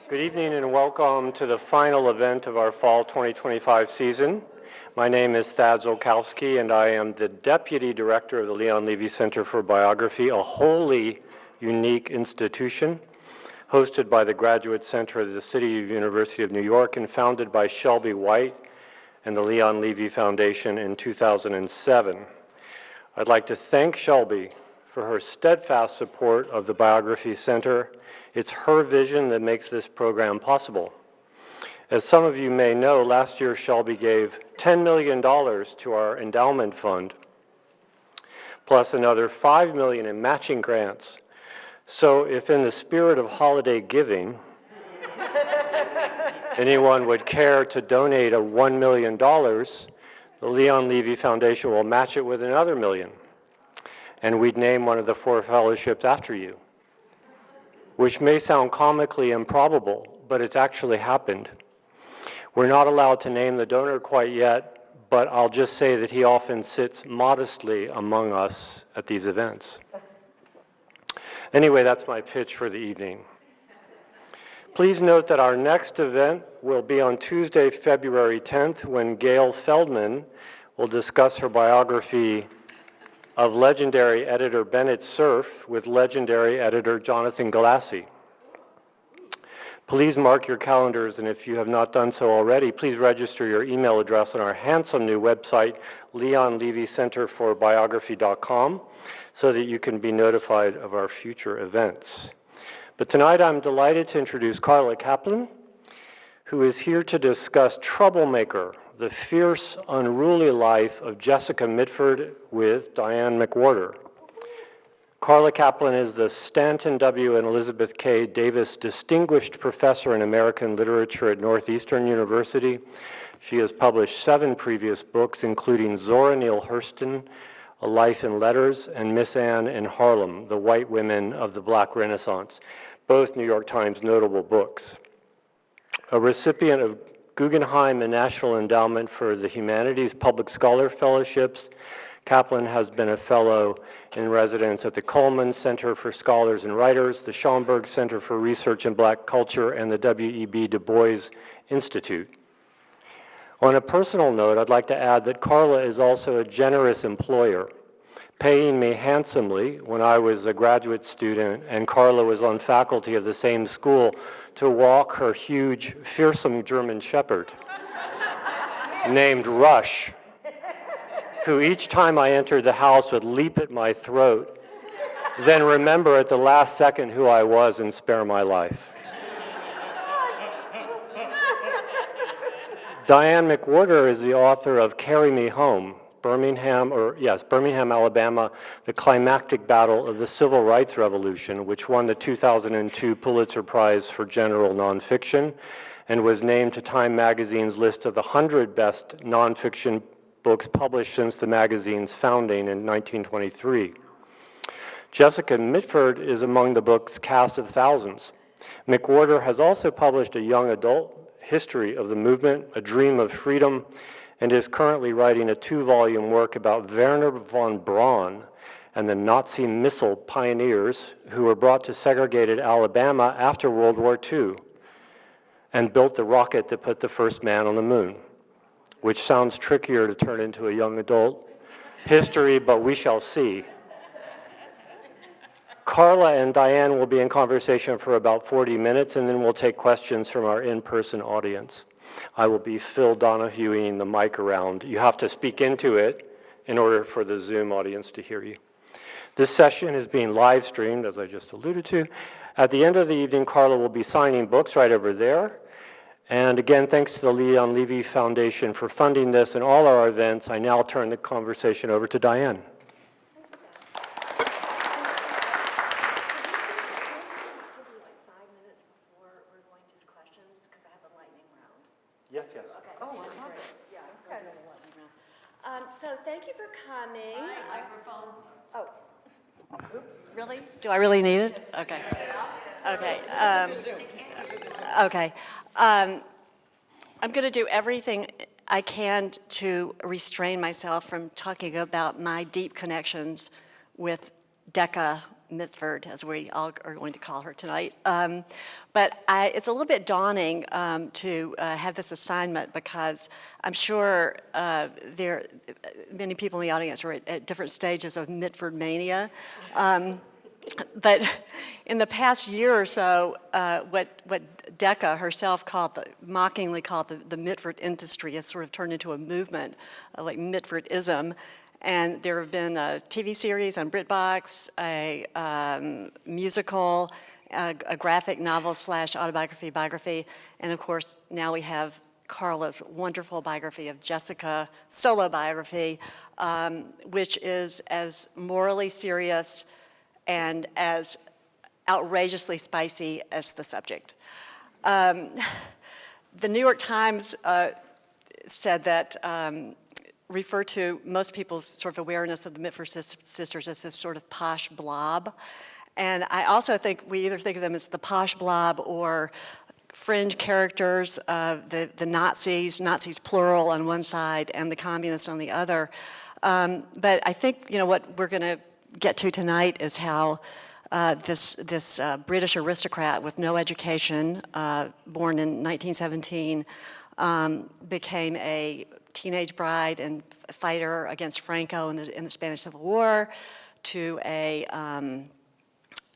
Good evening and welcome to the final event of our Fall 2025 season. My name is Thad Zolkowski and I am the Deputy Director of the Leon Levy Center for Biography, a wholly unique institution hosted by the Graduate Center of the University of New York and founded by Shelby White and the Leon Levy Foundation in 2007. I'd like to thank Shelby for her steadfast support of the Biography Center. It's her vision that makes this program possible. As some of you may know, last year Shelby gave $10 million to our endowment fund, plus another $5 million in matching grants. So if in the spirit of holiday giving, anyone would care to donate $1 million, the Leon Levy Foundation will match it with another $1 million. And we'd name one of the 4 fellowships after you, which may sound comically improbable, but it's actually happened. We're not allowed to name the donor quite yet, but I'll just say that he often sits modestly among us at these events. Anyway, that's my pitch for the evening. Please note that our next event will be on Tuesday, February 10th, when Gail Feldman will discuss her biography of legendary editor Bennett Cerf with legendary editor Jonathan Galassi. Please mark your calendars, and if you have not done so already, please register your email address on our handsome new website, leonlevycenterforbiography.com, so that you can be notified of our future events. But tonight I'm delighted to introduce Carla Kaplan, who is here to discuss Troublemaker, the fierce, unruly life of Jessica Mitford with Diane McWhorter. Carla Kaplan is the Stanton W. and Elizabeth K. Davis Distinguished Professor in American Literature at Northeastern University. She has published 7 previous books, including Zora Neale Hurston, A Life in Letters, and Miss Anne in Harlem, The White Women of the Black Renaissance, both New York Times notable books. A recipient of Guggenheim and National Endowment for the Humanities Public Scholar Fellowships, Kaplan has been a fellow in residence at the Cullman Center for Scholars and Writers, the Schomburg Center for Research in Black Culture, and the W.E.B. Du Bois Institute. On a personal note, I'd like to add that Carla is also a generous employer, paying me handsomely when I was a graduate student and Carla was on faculty of the same school to walk her huge, fearsome German Shepherd named Rush, who each time I entered the house would leap at my throat, then remember at the last second who I was and spare my life. Diane McWhorter is the author of Carry Me Home, Birmingham, Alabama, the climactic battle of the Civil Rights Revolution, which won the 2002 Pulitzer Prize for General Nonfiction and was named to Time Magazine's list of the 100 best nonfiction books published since the magazine's founding in 1923. Jessica Mitford is among the book's cast of thousands. McWhorter has also published a young adult history of the movement, A Dream of Freedom, and is currently writing a 2-volume work about Werner von Braun and the Nazi missile pioneers who were brought to segregated Alabama after World War II and built the rocket that put the first man on the moon, which sounds trickier to turn into a young adult history, but we shall see. Carla and Diane will be in conversation for about 40 minutes, and then we'll take questions from our in-person audience. I will be Phil Donahueing the mic around. You have to speak into it in order for the Zoom audience to hear you. This session is being live streamed, as I just alluded to. At the end of the evening, Carla will be signing books right over there. And again, thanks to the Leon Levy Foundation for funding this and all our events. I now turn the conversation over to Diane. Yes. Okay. Oh, we're okay. Yeah, okay. So thank you for coming. Microphone. Oh. Oops. Really? Do I really need it? Okay. Okay. Okay. I'm going to do everything I can to restrain myself from talking about my deep connections with Decca Mitford, as we all are going to call her tonight. But it's a little bit daunting to have this assignment because I'm sure many people in the audience are at different stages of Mitford mania. But in the past year or so, what Decca herself mockingly called the Mitford industry has sort of turned into a movement, like Mitfordism. And there have been a TV series on BritBox, a musical, a graphic novel / autobiography, biography, and of course now we have Carla's wonderful biography of Jessica, solo biography, which is as morally serious and as outrageously spicy as the subject. The New York Times said that, refer to most people's sort of awareness of the Mitford sisters as this sort of posh blob. And I also think we either think of them as the posh blob or fringe characters, the Nazis plural on one side and the communists on the other. But I think, what we're going to get to tonight is how this British aristocrat with no education, born in 1917, became a teenage bride and fighter against Franco in the Spanish Civil War, to a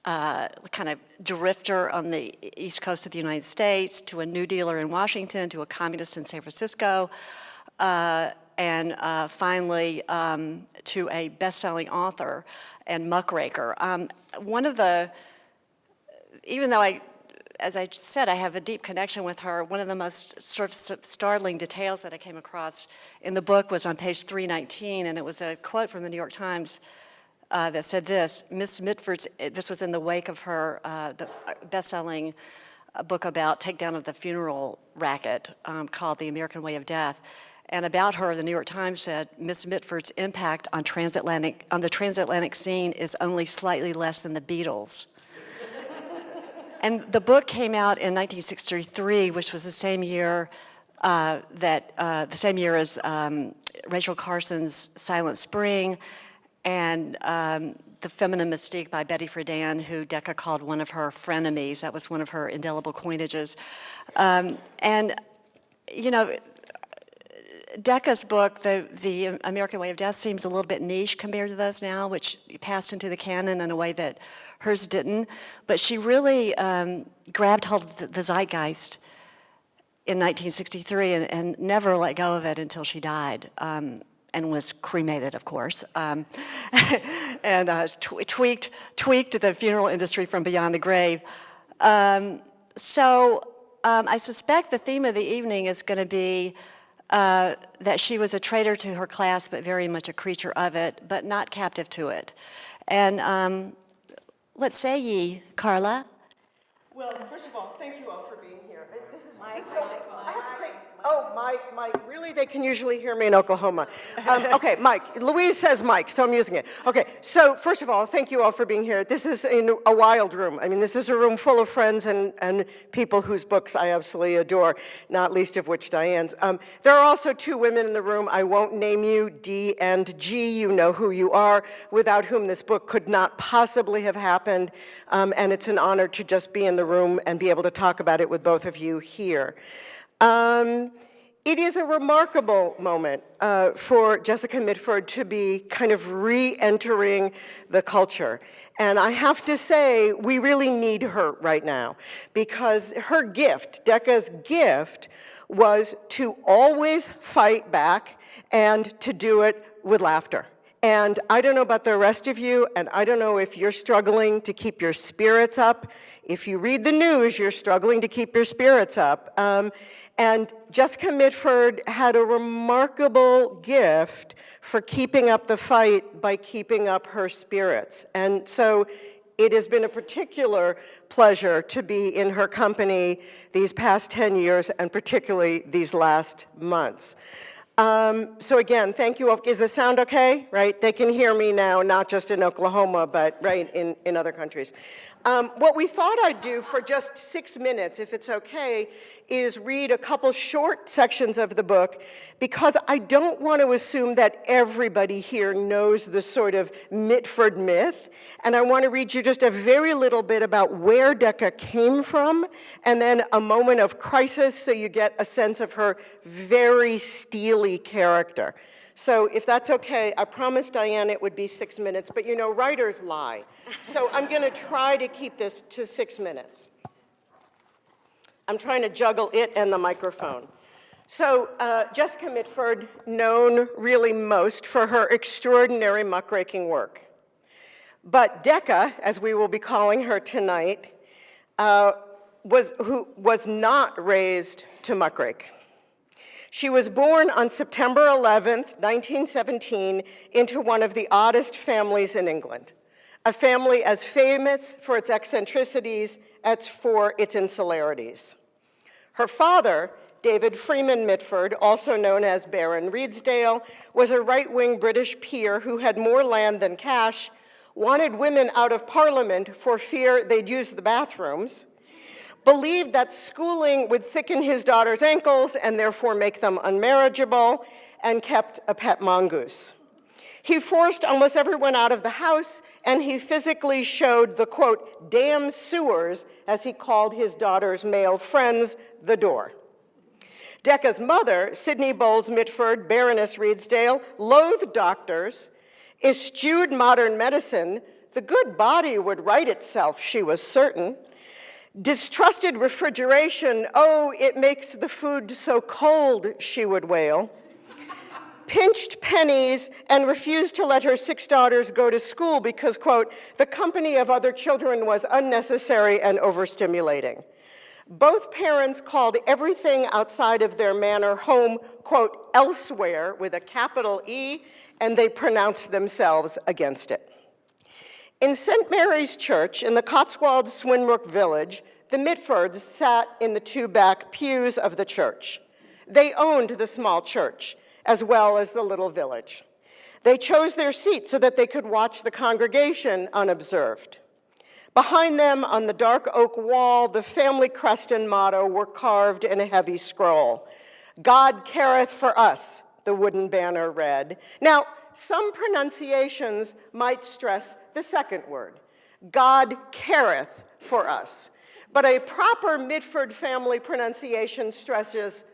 kind of drifter on the east coast of the United States, to a New Dealer in Washington, to a communist in San Francisco, and finally to a best-selling author and muckraker. Even though as I said, I have a deep connection with her, one of the most sort of startling details that I came across in the book was on page 319, and it was a quote from the New York Times that said this: Miss Mitford's, this was in the wake of her the best-selling book about takedown of the funeral racket called The American Way of Death. And about her, the New York Times said, Miss Mitford's impact on the transatlantic scene is only slightly less than the Beatles. And the book came out in 1963, which was the same year as Rachel Carson's Silent Spring, and The Feminine Mystique by Betty Friedan, who Decca called one of her frenemies. That was one of her indelible coinages. Decca's book, the American Way of Death, seems a little bit niche compared to those now, which passed into the canon in a way that hers didn't. But she really grabbed hold of the zeitgeist in 1963 and never let go of it until she died, and was cremated, of course, and tweaked the funeral industry from beyond the grave. So I suspect the theme of the evening is going to be that she was a traitor to her class, but very much a creature of it, but not captive to it. And what say ye, Carla? Well, first of all, thank you all for being here. I have to say, Mike, really? They can usually hear me in Oklahoma. Okay, Mike. Louise says Mike, so I'm using it. Okay, so first of all, thank you all for being here. This is in a wild room. I mean, this is a room full of friends and people whose books I absolutely adore, not least of which Diane's. There are also two women in the room. I won't name you, D and G. You know who you are, without whom this book could not possibly have happened. And it's an honor to just be in the room and be able to talk about it with both of you here. It is a remarkable moment for Jessica Mitford to be kind of re-entering the culture. And I have to say, we really need her right now, because her gift, Decca's gift, was to always fight back and to do it with laughter. And I don't know about the rest of you, and I don't know if you're struggling to keep your spirits up. If you read the news, you're struggling to keep your spirits up. And Jessica Mitford had a remarkable gift for keeping up the fight by keeping up her spirits. And so it has been a particular pleasure to be in her company these past 10 years, and particularly these last months. So again, thank you all. Is the sound okay? Right? They can hear me now, not just in Oklahoma, but right in other countries. What we thought I'd do for just 6 minutes, if it's okay, is read a couple short sections of the book because I don't want to assume that everybody here knows the sort of Mitford myth, and I want to read you just a very little bit about where Decca came from, and then a moment of crisis so you get a sense of her very steely character. So if that's okay, I promised Diane it would be 6 minutes, but you know, writers lie. So I'm going to try to keep this to 6 minutes. I'm trying to juggle it and the microphone. So Jessica Mitford, known really most for her extraordinary muckraking work. But Decca, as we will be calling her tonight, was not raised to muckrake. She was born on September 11th, 1917, into one of the oddest families in England, a family as famous for its eccentricities as for its insularities. Her father, David Freeman Mitford, also known as Baron Redesdale, was a right-wing British peer who had more land than cash, wanted women out of Parliament for fear they'd use the bathrooms, believed that schooling would thicken his daughter's ankles and therefore make them unmarriageable, and kept a pet mongoose. He forced almost everyone out of the house, and he physically showed the, quote, damn sewers, as he called his daughter's male friends, the door. Decca's mother, Sidney Bowles Mitford, Baroness Redesdale, loathed doctors, eschewed modern medicine. The good body would right itself, she was certain. Distrusted refrigeration. Oh, it makes the food so cold, she would wail. Pinched pennies and refused to let her 6 daughters go to school because, quote, the company of other children was unnecessary and overstimulating. Both parents called everything outside of their manor home, quote, elsewhere, with a capital E, and they pronounced themselves against it. In St. Mary's Church in the Cotswold Swinbrook Village, the Mitfords sat in the 2 back pews of the church. They owned the small church, as well as the little village. They chose their seat so that they could watch the congregation unobserved. Behind them, on the dark oak wall, the family crest and motto were carved in a heavy scroll. God careth for us, the wooden banner read. Now, some pronunciations might stress the second word, God careth for us. But a proper Mitford family pronunciation stresses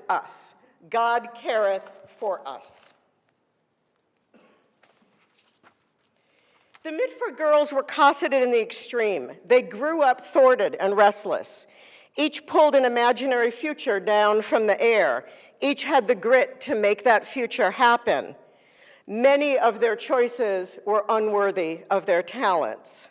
us. God careth for us. The Mitford girls were cosseted in the extreme. They grew up thwarted and restless. Each pulled an imaginary future down from the air. Each had the grit to make that future happen. Many of their choices were unworthy of their talents.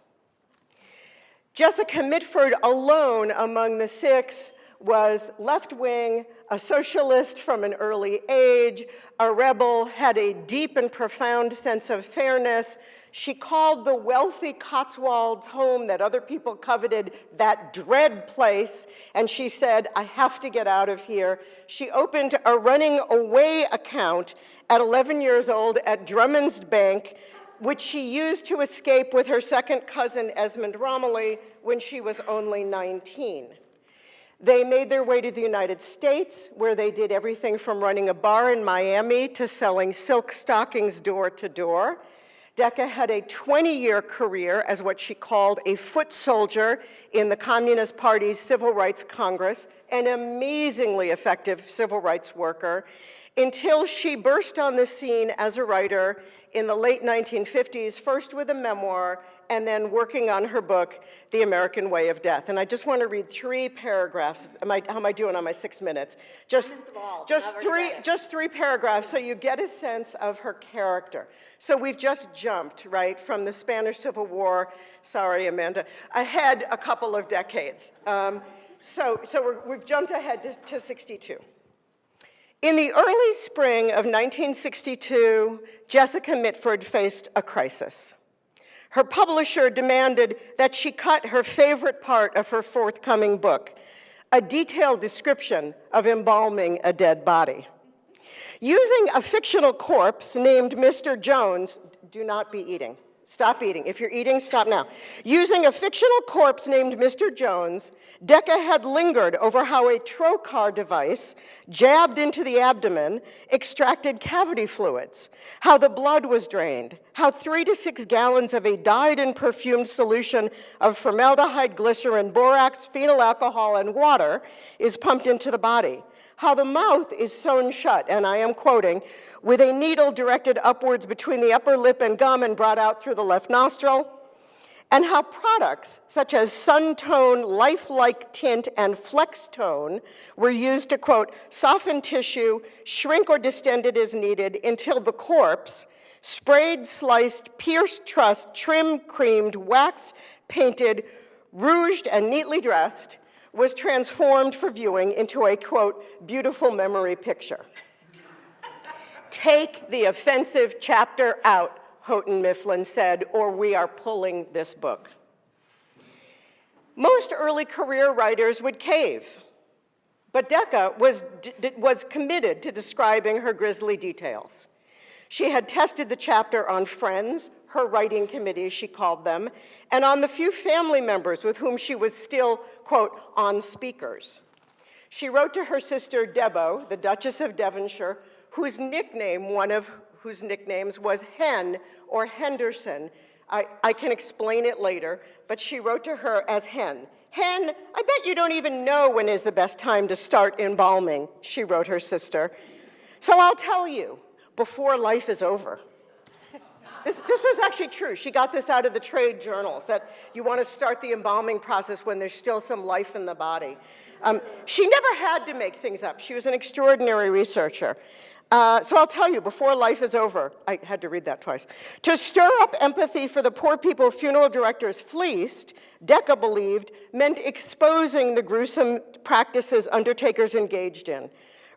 Jessica Mitford alone among the 6 was left-wing, a socialist from an early age, a rebel, had a deep and profound sense of fairness. She called the wealthy Cotswold home that other people coveted that dread place, and she said, I have to get out of here. She opened a running away account at 11 years old at Drummond's Bank, which she used to escape with her second cousin, Esmond Romilly, when she was only 19. They made their way to the United States, where they did everything from running a bar in Miami to selling silk stockings door to door. Decca had a 20-year career as what she called a foot soldier in the Communist Party's Civil Rights Congress, an amazingly effective civil rights worker, until she burst on the scene as a writer in the late 1950s, first with a memoir, and then working on her book, The American Way of Death. And I just want to read 3 paragraphs. How am I doing on my 6 minutes? Just 3 paragraphs so you get a sense of her character. So we've just jumped, right, from the Spanish Civil War, sorry, Amanda, ahead a couple of decades. We've jumped ahead to 62. In the early spring of 1962, Jessica Mitford faced a crisis. Her publisher demanded that she cut her favorite part of her forthcoming book, a detailed description of embalming a dead body. Using a fictional corpse named Mr. Jones, do not be eating, Stop eating. If you're eating, stop now. Using a fictional corpse named Mr. Jones, Decca had lingered over how a trocar device jabbed into the abdomen extracted cavity fluids, how the blood was drained, how 3 to 6 gallons of a dyed and perfumed solution of formaldehyde, glycerin, borax, phenyl alcohol, and water is pumped into the body, how the mouth is sewn shut, and I am quoting, with a needle directed upwards between the upper lip and gum and brought out through the left nostril, and how products such as Suntone, Lifelike Tint, and Flex Tone were used to, quote, soften tissue, shrink or distend it as needed until the corpse, sprayed, sliced, pierced, trussed, trimmed, creamed, waxed, painted, rouged, and neatly dressed, was transformed for viewing into a, quote, beautiful memory picture. Take the offensive chapter out, Houghton Mifflin said, or we are pulling this book. Most early career writers would cave, but Decca was committed to describing her grisly details. She had tested the chapter on friends, her writing committee, she called them, and on the few family members with whom she was still, quote, on speakers. She wrote to her sister Debo, the Duchess of Devonshire, whose nickname, one of whose nicknames was Hen or Henderson. I can explain it later, but she wrote to her as Hen. Hen, I bet you don't even know when is the best time to start embalming, she wrote her sister. So I'll tell you, before life is over. This was actually true. She got this out of the trade journals, that you want to start the embalming process when there's still some life in the body. She never had to make things up. She was an extraordinary researcher. So I'll tell you, before life is over, I had to read that twice. To stir up empathy for the poor people funeral directors fleeced, Decca believed, meant exposing the gruesome practices undertakers engaged in,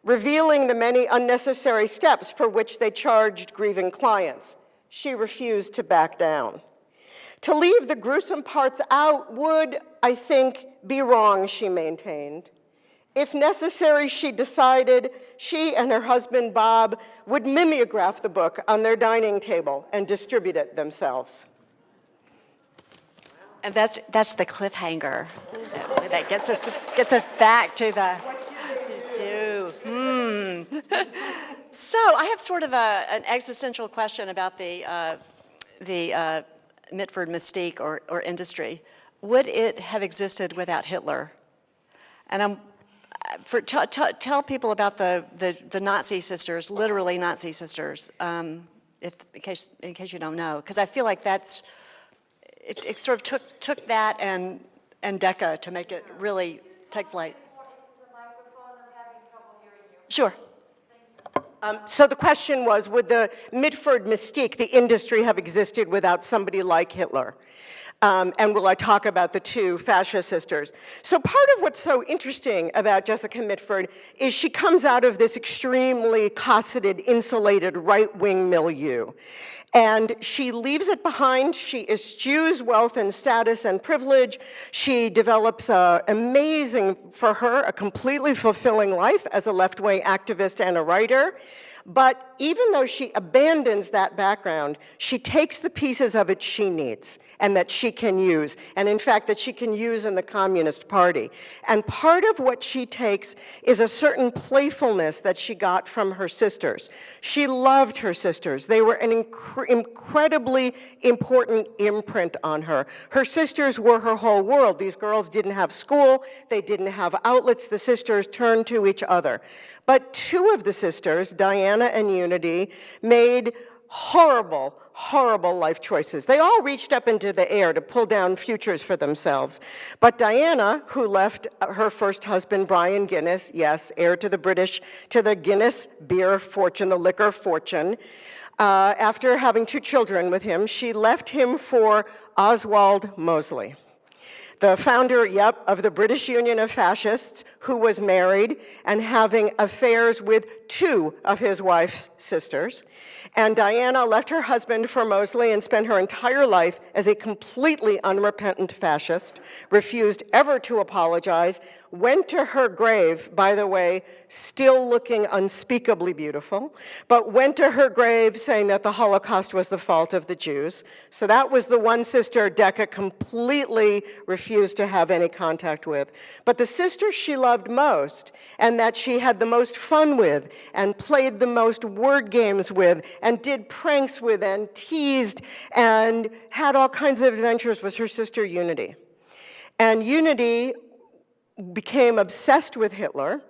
revealing the many unnecessary steps for which they charged grieving clients. She refused to back down. To leave the gruesome parts out would, I think, be wrong, she maintained. If necessary, she decided she and her husband, Bob, would mimeograph the book on their dining table and distribute it themselves. And that's the cliffhanger that gets us back to the. So I have sort of an existential question about the Mitford mystique or industry. Would it have existed without Hitler? And tell people about the Nazi sisters, literally Nazi sisters, in case you don't know, because I feel like it sort of took that and Decca to make it really take flight. Sure. So the question was, would the Mitford mystique, the industry, have existed without somebody like Hitler? And will I talk about the two fascist sisters? So part of what's so interesting about Jessica Mitford is she comes out of this extremely cosseted, insulated, right-wing milieu. And she leaves it behind. She eschews wealth and status and privilege. She develops amazing, for her, a completely fulfilling life as a left-wing activist and a writer. But even though she abandons that background, she takes the pieces of it she needs and that she can use, and in fact that she can use in the Communist Party. And part of what she takes is a certain playfulness that she got from her sisters. She loved her sisters. They were an incredibly important imprint on her. Her sisters were her whole world. These girls didn't have school. They didn't have outlets. The sisters turned to each other. But two of the sisters, Diana and Unity, made horrible, horrible life choices. They all reached up into the air to pull down futures for themselves. But Diana, who left her first husband, Brian Guinness, yes, heir to the Guinness beer fortune, the liquor fortune, after having 2 children with him, she left him for Oswald Mosley, the founder, of the British Union of Fascists, who was married and having affairs with two of his wife's sisters. And Diana left her husband for Mosley and spent her entire life as a completely unrepentant fascist, refused ever to apologize, went to her grave, by the way, still looking unspeakably beautiful, but went to her grave saying that the Holocaust was the fault of the Jews. So that was the one sister Decca completely refused to have any contact with. But the sister she loved most, and that she had the most fun with, and played the most word games with, and did pranks with, and teased, and had all kinds of adventures, was her sister Unity. And Unity became obsessed with Hitler,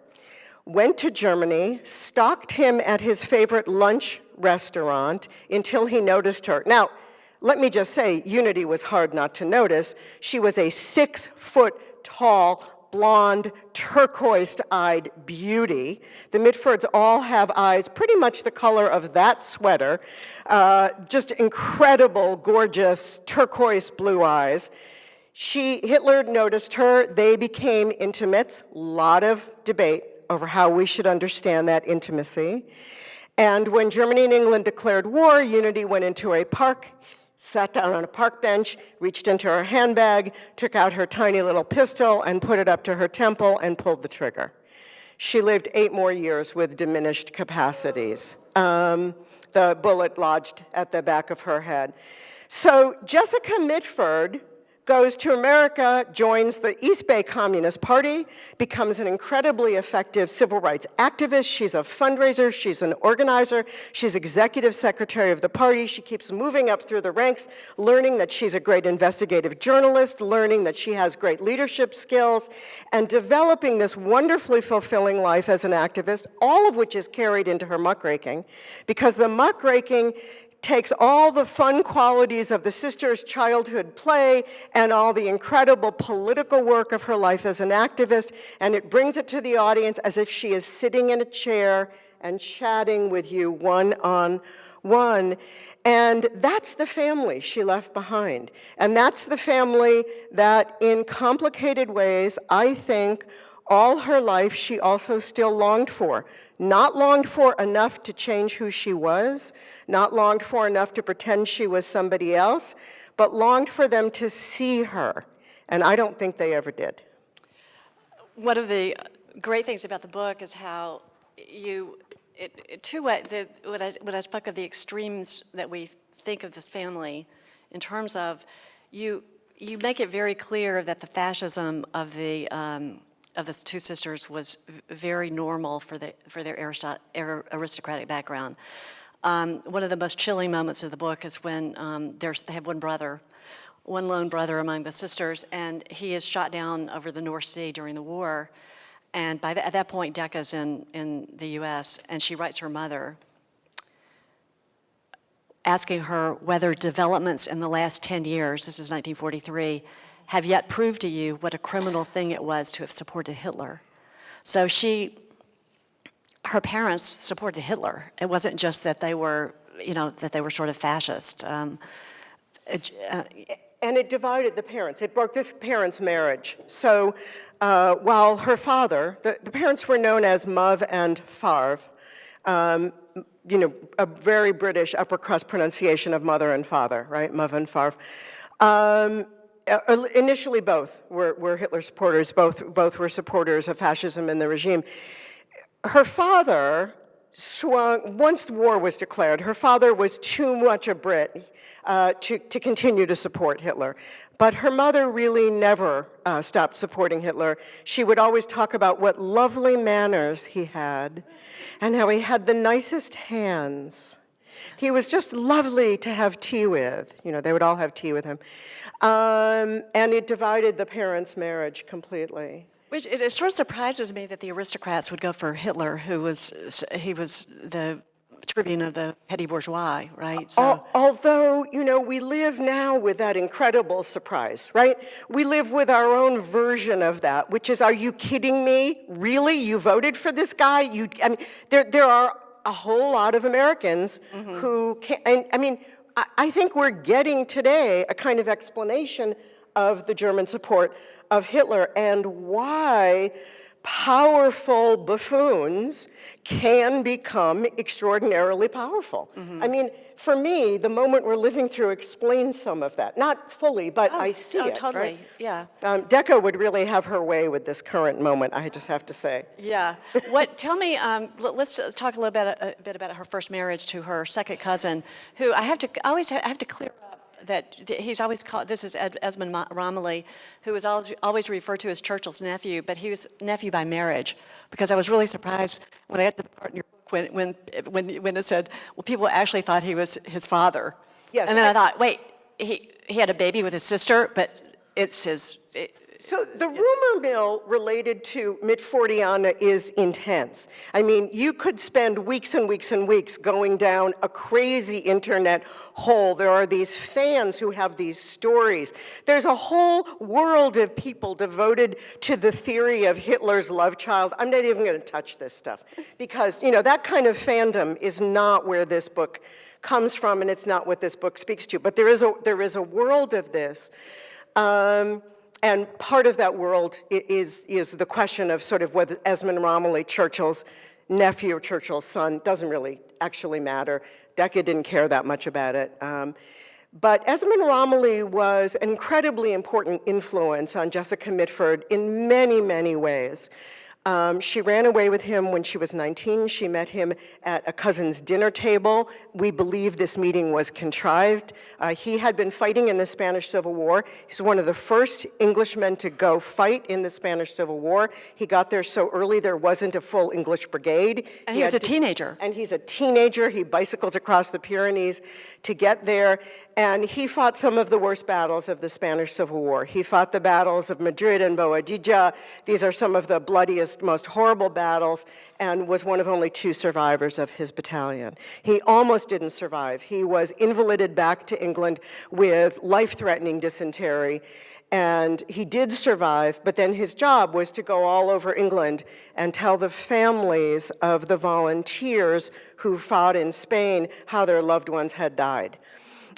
went to Germany, stalked him at his favorite lunch restaurant until he noticed her. Now, let me just say, Unity was hard not to notice. She was a 6-foot-tall, blonde, turquoise-eyed beauty. The Mitfords all have eyes pretty much the color of that sweater, just incredible, gorgeous, turquoise blue eyes. Hitler noticed her, they became intimates, a lot of debate over how we should understand that intimacy. And when Germany and England declared war, Unity went into a park, sat down on a park bench, reached into her handbag, took out her tiny little pistol and put it up to her temple and pulled the trigger. She lived 8 more years with diminished capacities. The bullet lodged at the back of her head. So Jessica Mitford goes to America, joins the East Bay Communist Party, becomes an incredibly effective civil rights activist. She's a fundraiser, she's an organizer, she's executive secretary of the party. She keeps moving up through the ranks, learning that she's a great investigative journalist, learning that she has great leadership skills, and developing this wonderfully fulfilling life as an activist, all of which is carried into her muckraking, because the muckraking takes all the fun qualities of the sister's childhood play and all the incredible political work of her life as an activist, and it brings it to the audience as if she is sitting in a chair and chatting with you one-on-one. And that's the family she left behind. And that's the family that, in complicated ways, I think, all her life she also still longed for. Not longed for enough to change who she was, not longed for enough to pretend she was somebody else, but longed for them to see her. And I don't think they ever did. One of the great things about the book is how when I spoke of the extremes that we think of this family, in terms of you make it very clear that the fascism of the two sisters was very normal for their aristocratic background. One of the most chilling moments of the book is when they have one lone brother among the sisters, and he is shot down over the North Sea during the war. And at that point, Decca's in the U.S., and she writes her mother, asking her whether developments in the last 10 years, this is 1943, have yet proved to you what a criminal thing it was to have supported Hitler. So her parents supported Hitler. It wasn't just that they were sort of fascist. And it divided the parents. It broke the parents' marriage. So while her father, the parents were known as Muv and Farv, a very British upper crust pronunciation of mother and father, right? Muv and Farv. Initially, both were Hitler supporters. Both were supporters of fascism and the regime. Her father once the war was declared, her father was too much a Brit to continue to support Hitler. But her mother really never stopped supporting Hitler. She would always talk about what lovely manners he had and how he had the nicest hands. He was just lovely to have tea with. They would all have tea with him. And it divided the parents' marriage completely. Which it sort of surprises me that the aristocrats would go for Hitler, he was the tribune of the petty bourgeois, right? So. Although, we live now with that incredible surprise, right? We live with our own version of that, which is, are you kidding me? Really? You voted for this guy? There are a whole lot of Americans who can't, I think we're getting today a kind of explanation of the German support of Hitler and why powerful buffoons can become extraordinarily powerful. I mean, for me, the moment we're living through explains some of that. Not fully, but I see it. Totally, right? yeah. Decca would really have her way with this current moment, I just have to say. Yeah. Tell me, let's talk a bit about her first marriage to her second cousin, who I have to clear up that he's always called, this is Esmond Romilly, who is always referred to as Churchill's nephew, but he was nephew by marriage, because I was really surprised when I got to the part in your book when it said, well, people actually thought he was his father. Yes. And then I thought, wait, he had a baby with his sister, but it's his... So the rumor mill related to Mitfordiana is intense. I mean, you could spend weeks and weeks and weeks going down a crazy internet hole. There are these fans who have these stories. There's a whole world of people devoted to the theory of Hitler's love child. I'm not even going to touch this stuff because, you know, that kind of fandom is not where this book comes from, and it's not what this book speaks to. But there is a world of this. And part of that world is the question of sort of whether Esmond Romilly, Churchill's nephew or Churchill's son, doesn't really actually matter. Decca didn't care that much about it. But Esmond Romilly was an incredibly important influence on Jessica Mitford in many, many ways. She ran away with him when she was 19. She met him at a cousin's dinner table. We believe this meeting was contrived. He had been fighting in the Spanish Civil War. He's one of the first Englishmen to go fight in the Spanish Civil War. He got there so early there wasn't a full English brigade. And he was a teenager. And he's a teenager. He bicycles across the Pyrenees to get there. And he fought some of the worst battles of the Spanish Civil War. He fought the battles of Madrid and Boadilla. These are some of the bloodiest, most horrible battles, and was one of only 2 survivors of his battalion. He almost didn't survive. He was invalided back to England with life-threatening dysentery, and he did survive, but then his job was to go all over England and tell the families of the volunteers who fought in Spain how their loved ones had died.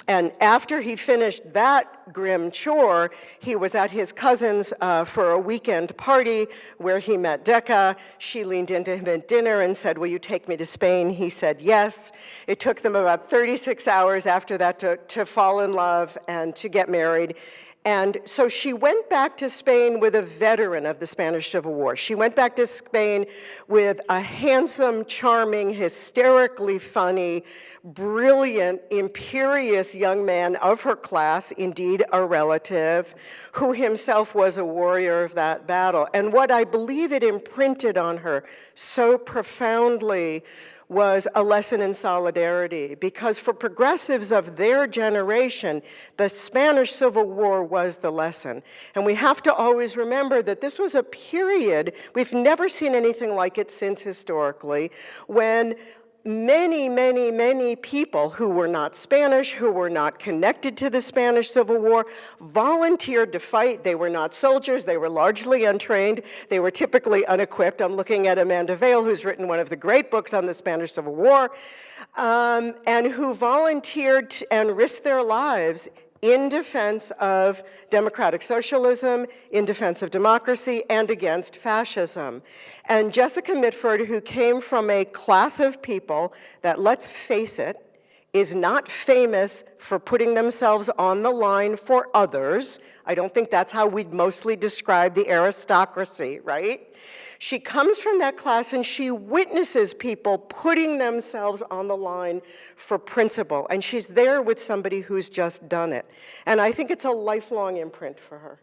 And after he finished that grim chore, he was at his cousin's for a weekend party where he met Decca. She leaned into him at dinner and said, "Will you take me to Spain?" He said yes. It took them about 36 hours after that to fall in love and to get married. And so she went back to Spain with a veteran of the Spanish Civil War. She went back to Spain with a handsome, charming, hysterically funny, brilliant, imperious young man of her class, indeed a relative, who himself was a warrior of that battle. And what I believe it imprinted on her so profoundly was a lesson in solidarity, because for progressives of their generation, the Spanish Civil War was the lesson. And we have to always remember that this was a period, we've never seen anything like it since historically, when many, many, many people who were not Spanish, who were not connected to the Spanish Civil War, volunteered to fight. They were not soldiers. They were largely untrained. They were typically unequipped. I'm looking at Amanda Vail, who's written one of the great books on the Spanish Civil War, and who volunteered and risked their lives in defense of democratic socialism, in defense of democracy, and against fascism. And Jessica Mitford, who came from a class of people that, let's face it, is not famous for putting themselves on the line for others. I don't think that's how we'd mostly describe the aristocracy, right? She comes from that class and she witnesses people putting themselves on the line for principle. And she's there with somebody who's just done it. And I think it's a lifelong imprint for her.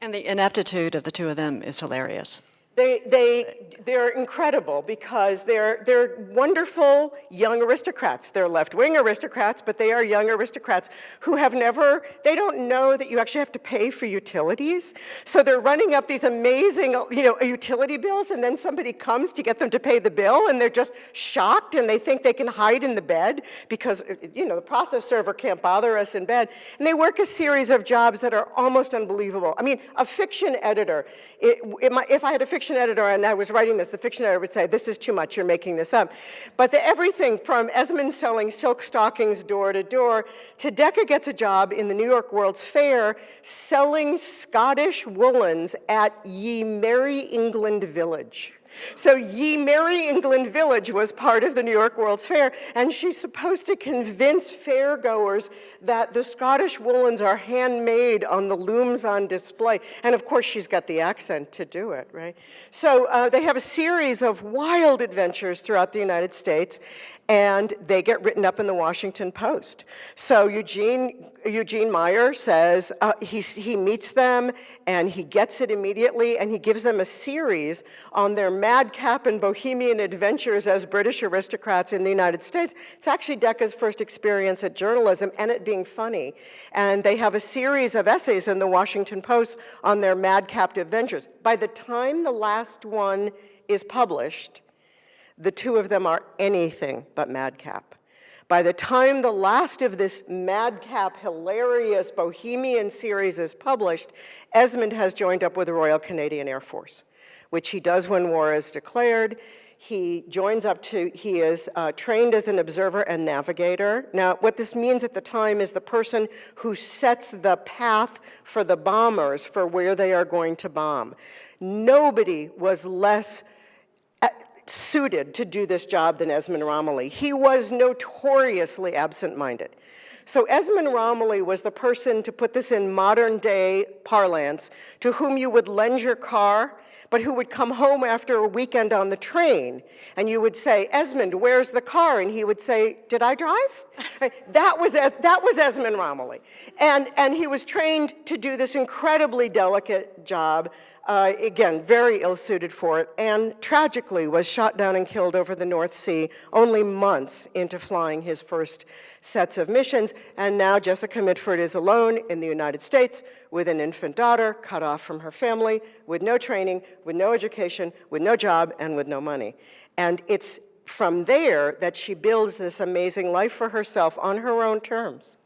And the ineptitude of the 2 of them is hilarious. They're incredible because they're wonderful young aristocrats. They're left-wing aristocrats, but they are young aristocrats who they don't know that you actually have to pay for utilities. So they're running up these amazing, utility bills, and then somebody comes to get them to pay the bill, and they're just shocked, and they think they can hide in the bed because, the process server can't bother us in bed. And they work a series of jobs that are almost unbelievable. I mean, a fiction editor, if I had a fiction fiction editor, and I was writing this, the fiction editor would say, this is too much, you're making this up. But everything from Esmond selling silk stockings door to door to Decca gets a job in the New York World's Fair selling Scottish woolens at Ye Merry England Village. So Ye Merry England Village was part of the New York World's Fair, and she's supposed to convince fairgoers that the Scottish woolens are handmade on the looms on display. And of course, she's got the accent to do it, right? So they have a series of wild adventures throughout the United States, and they get written up in the Washington Post. So Eugene Meyer says he meets them, and he gets it immediately, and he gives them a series on their madcap and bohemian adventures as British aristocrats in the United States. It's actually Decca's first experience at journalism and it being funny. And they have a series of essays in the Washington Post on their madcap adventures. By the time the last one is published, the two of them are anything but madcap. By the time the last of this madcap, hilarious Bohemian series is published, Esmond has joined up with the Royal Canadian Air Force, which he does when war is declared. He joins up he is trained as an observer and navigator. Now, what this means at the time is the person who sets the path for the bombers for where they are going to bomb. Nobody was less suited to do this job than Esmond Romilly. He was notoriously absent-minded. So Esmond Romilly was the person, to put this in modern day parlance, to whom you would lend your car, but who would come home after a weekend on the train, and you would say, Esmond, where's the car? And he would say, did I drive? That was Esmond Romilly. And he was trained to do this incredibly delicate job, again, very ill-suited for it, and tragically was shot down and killed over the North Sea only months into flying his first sets of missions. And now Jessica Mitford is alone in the United States with an infant daughter, cut off from her family, with no training, with no education, with no job, and with no money. And it's from there that she builds this amazing life for herself on her own terms.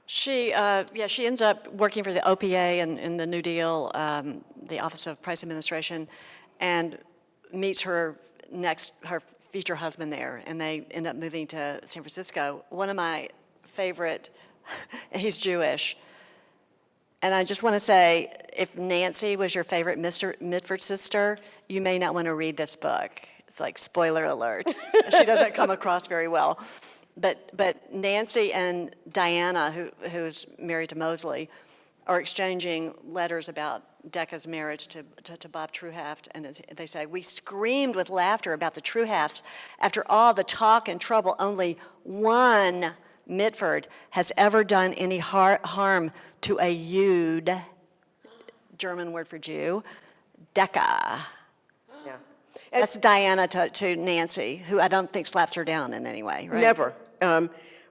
She ends up working for the OPA in the New Deal, the Office of Price Administration, and meets her future husband there, and they end up moving to San Francisco. One of my favorite, he's Jewish, and I just want to say, if Nancy was your favorite Mitford sister, you may not want to read this book. It's like, spoiler alert. She doesn't come across very well. But Nancy and Diana, who's married to Mosley, are exchanging letters about Decca's marriage to Bob Truhaft, and they say, we screamed with laughter about the Truhafts. After all the talk and trouble, only one Mitford has ever done any harm to a Jude, German word for Jew, Decca. Yeah. That's Diana to Nancy, who I don't think slaps her down in any way, right? Never.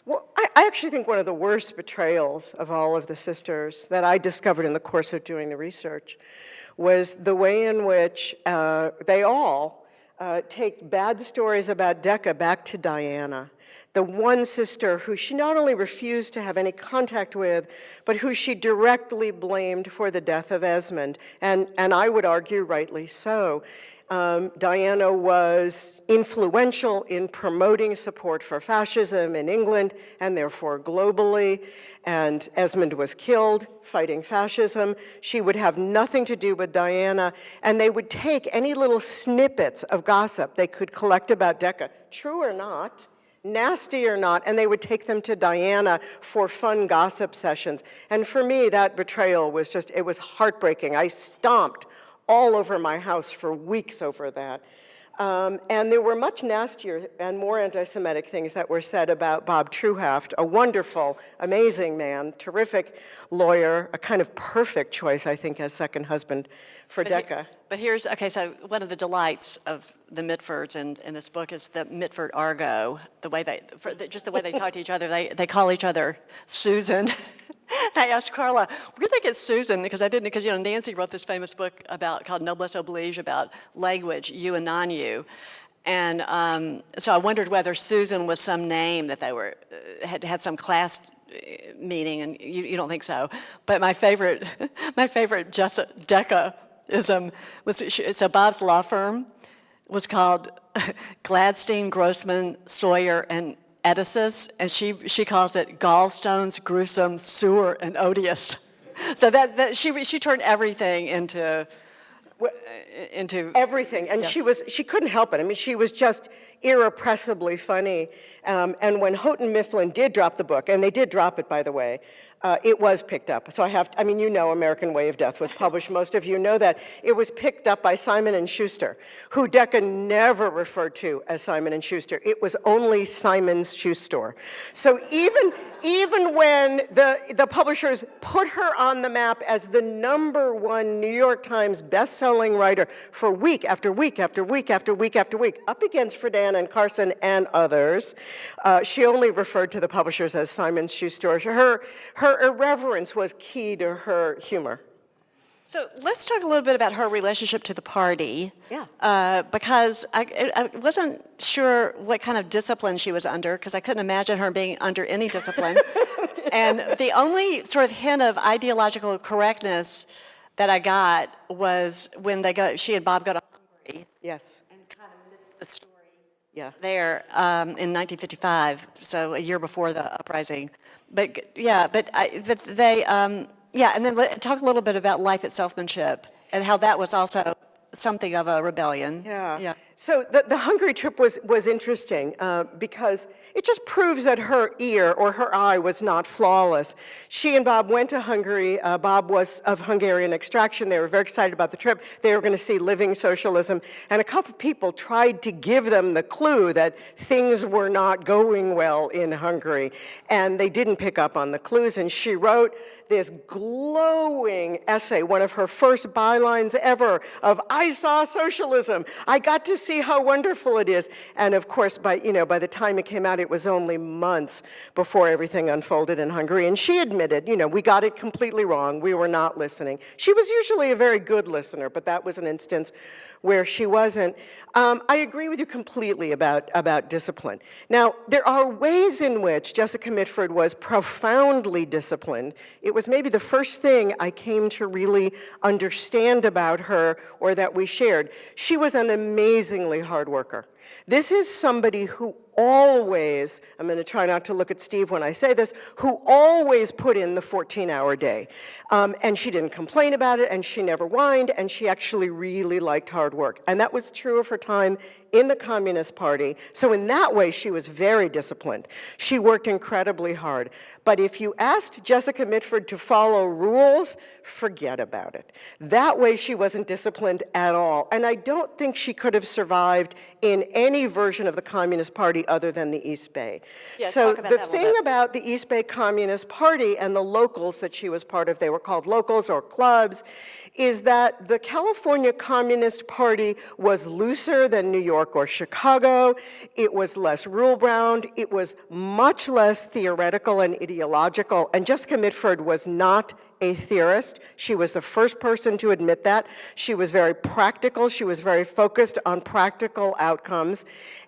Well, I actually think one of the worst betrayals of all of the sisters that I discovered in the course of doing the research was the way in which they all take bad stories about Decca back to Diana, the one sister who she not only refused to have any contact with, but who she directly blamed for the death of Esmond, and I would argue rightly so. Diana was influential in promoting support for fascism in England and therefore globally, and Esmond was killed fighting fascism. She would have nothing to do with Diana, and they would take any little snippets of gossip they could collect about Decca, true or not, nasty or not, and they would take them to Diana for fun gossip sessions. And for me, that betrayal was just, it was heartbreaking. I stomped all over my house for weeks over that. And there were much nastier and more anti-Semitic things that were said about Bob Truhaft, a wonderful, amazing man, terrific lawyer, a kind of perfect choice, I think, as second husband for Decca. But here's, okay, so one of the delights of the Mitfords in this book is the Mitford argot, the way just the way they talk to each other. They call each other Susan. I asked Carla, where did they get Susan? Because Nancy wrote this famous book called Noblesse Oblige about language, you and non-you. And so I wondered whether Susan was some name that they had some class meaning, and you don't think so. But my favorite Decca so Bob's law firm was called Gladstein, Grossman, Sawyer, and Edison, and she calls it gallstones, gruesome, sewer, and odious. So that she turned everything into everything, and she couldn't help it. I mean, she was just irrepressibly funny. And when Houghton Mifflin did drop the book, and they did drop it, by the way, it was picked up. So you know American Way of Death was published. Most of you know that. It was picked up by Simon & Schuster, who Decca never referred to as Simon & Schuster. It was only Simon's Shoe Store. So even when the publishers put her on the map as the #1 New York Times best-selling writer for week after week after week after week after week, up against Friedan and Carson and others, she only referred to the publishers as Simon's Shoe Store. Her irreverence was key to her humor. So let's talk a little bit about her relationship to the party. Yeah. Because I wasn't sure what kind of discipline she was under, because I couldn't imagine her being under any discipline. And the only sort of hint of ideological correctness that I got was when she and Bob go to Hungary. Yes. And kind of missed the story. Yeah. There in 1955, so a year before the uprising. But they, and then talk a little bit about life at Selfmanship and how that was also something of a rebellion. Yeah. So the Hungary trip was interesting because it just proves that her ear or her eye was not flawless. She and Bob went to Hungary. Bob was of Hungarian extraction. They were very excited about the trip. They were going to see living socialism. And a couple people tried to give them the clue that things were not going well in Hungary. And they didn't pick up on the clues. And she wrote this glowing essay, one of her first bylines ever, of "I saw socialism. I got to see how wonderful it is." And of course, by the time it came out, it was only months before everything unfolded in Hungary. And she admitted, we got it completely wrong. We were not listening. She was usually a very good listener, but that was an instance where she wasn't. I agree with you completely about discipline. Now, there are ways in which Jessica Mitford was profoundly disciplined. It was maybe the first thing I came to really understand about her, or that we shared. She was an amazingly hard worker. This is somebody who always, I'm going to try not to look at Steve when I say this, who always put in the 14-hour day. And she didn't complain about it, and she never whined, and she actually really liked hard work. And that was true of her time in the Communist Party. So in that way, she was very disciplined. She worked incredibly hard. But if you asked Jessica Mitford to follow rules, forget about it. That way, she wasn't disciplined at all. And I don't think she could have survived in any version of the Communist Party other than the East Bay. Yeah, so talk about the that a little thing bit. about the East Bay Communist Party and the locals that she was part of, they were called locals or clubs, is that the California Communist Party was looser than New York or Chicago. It was less rule-bound. It was much less theoretical and ideological. And Jessica Mitford was not a theorist. She was the first person to admit that. She was very practical. She was very focused on practical outcomes.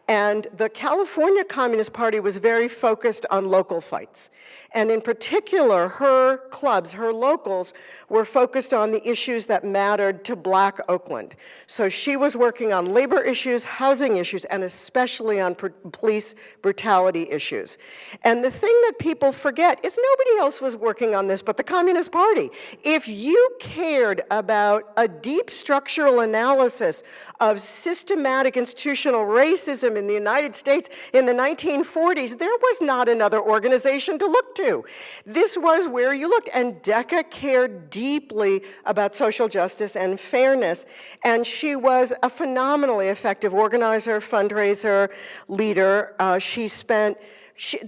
And the California Communist Party was very focused on local fights. And in particular, her clubs, her locals, were focused on the issues that mattered to Black Oakland. So she was working on labor issues, housing issues, and especially on police brutality issues. And the thing that people forget is nobody else was working on this but the Communist Party. If you cared about a deep structural analysis of systematic institutional racism in the United States in the 1940s, there was not another organization to look to. This was where you looked, and Decca cared deeply about social justice and fairness, and she was a phenomenally effective organizer, fundraiser, leader.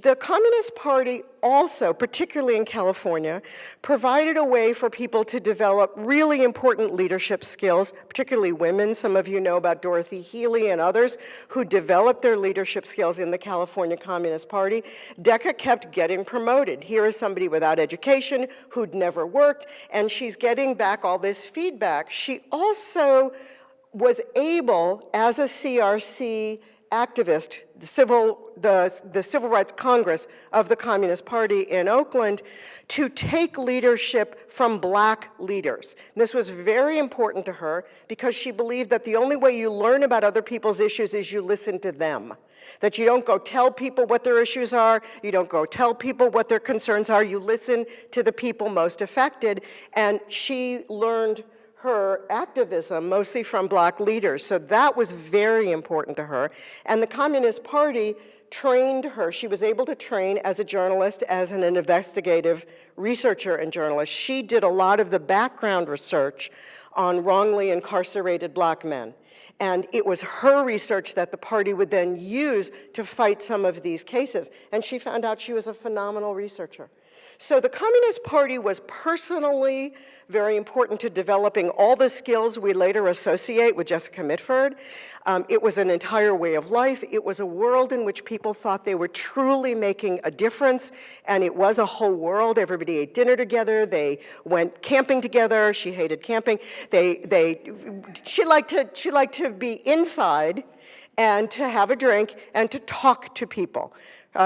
The Communist Party also, particularly in California, provided a way for people to develop really important leadership skills, particularly women. Some of you know about Dorothy Healy and others who developed their leadership skills in the California Communist Party. Decca kept getting promoted. Here is somebody without education who'd never worked, and she's getting back all this feedback. She also was able, as a CRC activist, the Civil Rights Congress of the Communist Party in Oakland, to take leadership from black leaders. And this was very important to her because she believed that the only way you learn about other people's issues is you listen to them. That you don't go tell people what their issues are, you don't go tell people what their concerns are, you listen to the people most affected. And she learned her activism mostly from black leaders. So that was very important to her. And the Communist Party trained her. She was able to train as a journalist, as an investigative researcher and journalist. She did a lot of the background research on wrongly incarcerated black men. And it was her research that the party would then use to fight some of these cases. And she found out she was a phenomenal researcher. So the Communist Party was personally very important to developing all the skills we later associate with Jessica Mitford. It was an entire way of life. It was a world in which people thought they were truly making a difference, and it was a whole world. Everybody ate dinner together. They went camping together. She hated camping. She liked to be inside and to have a drink and to talk to people.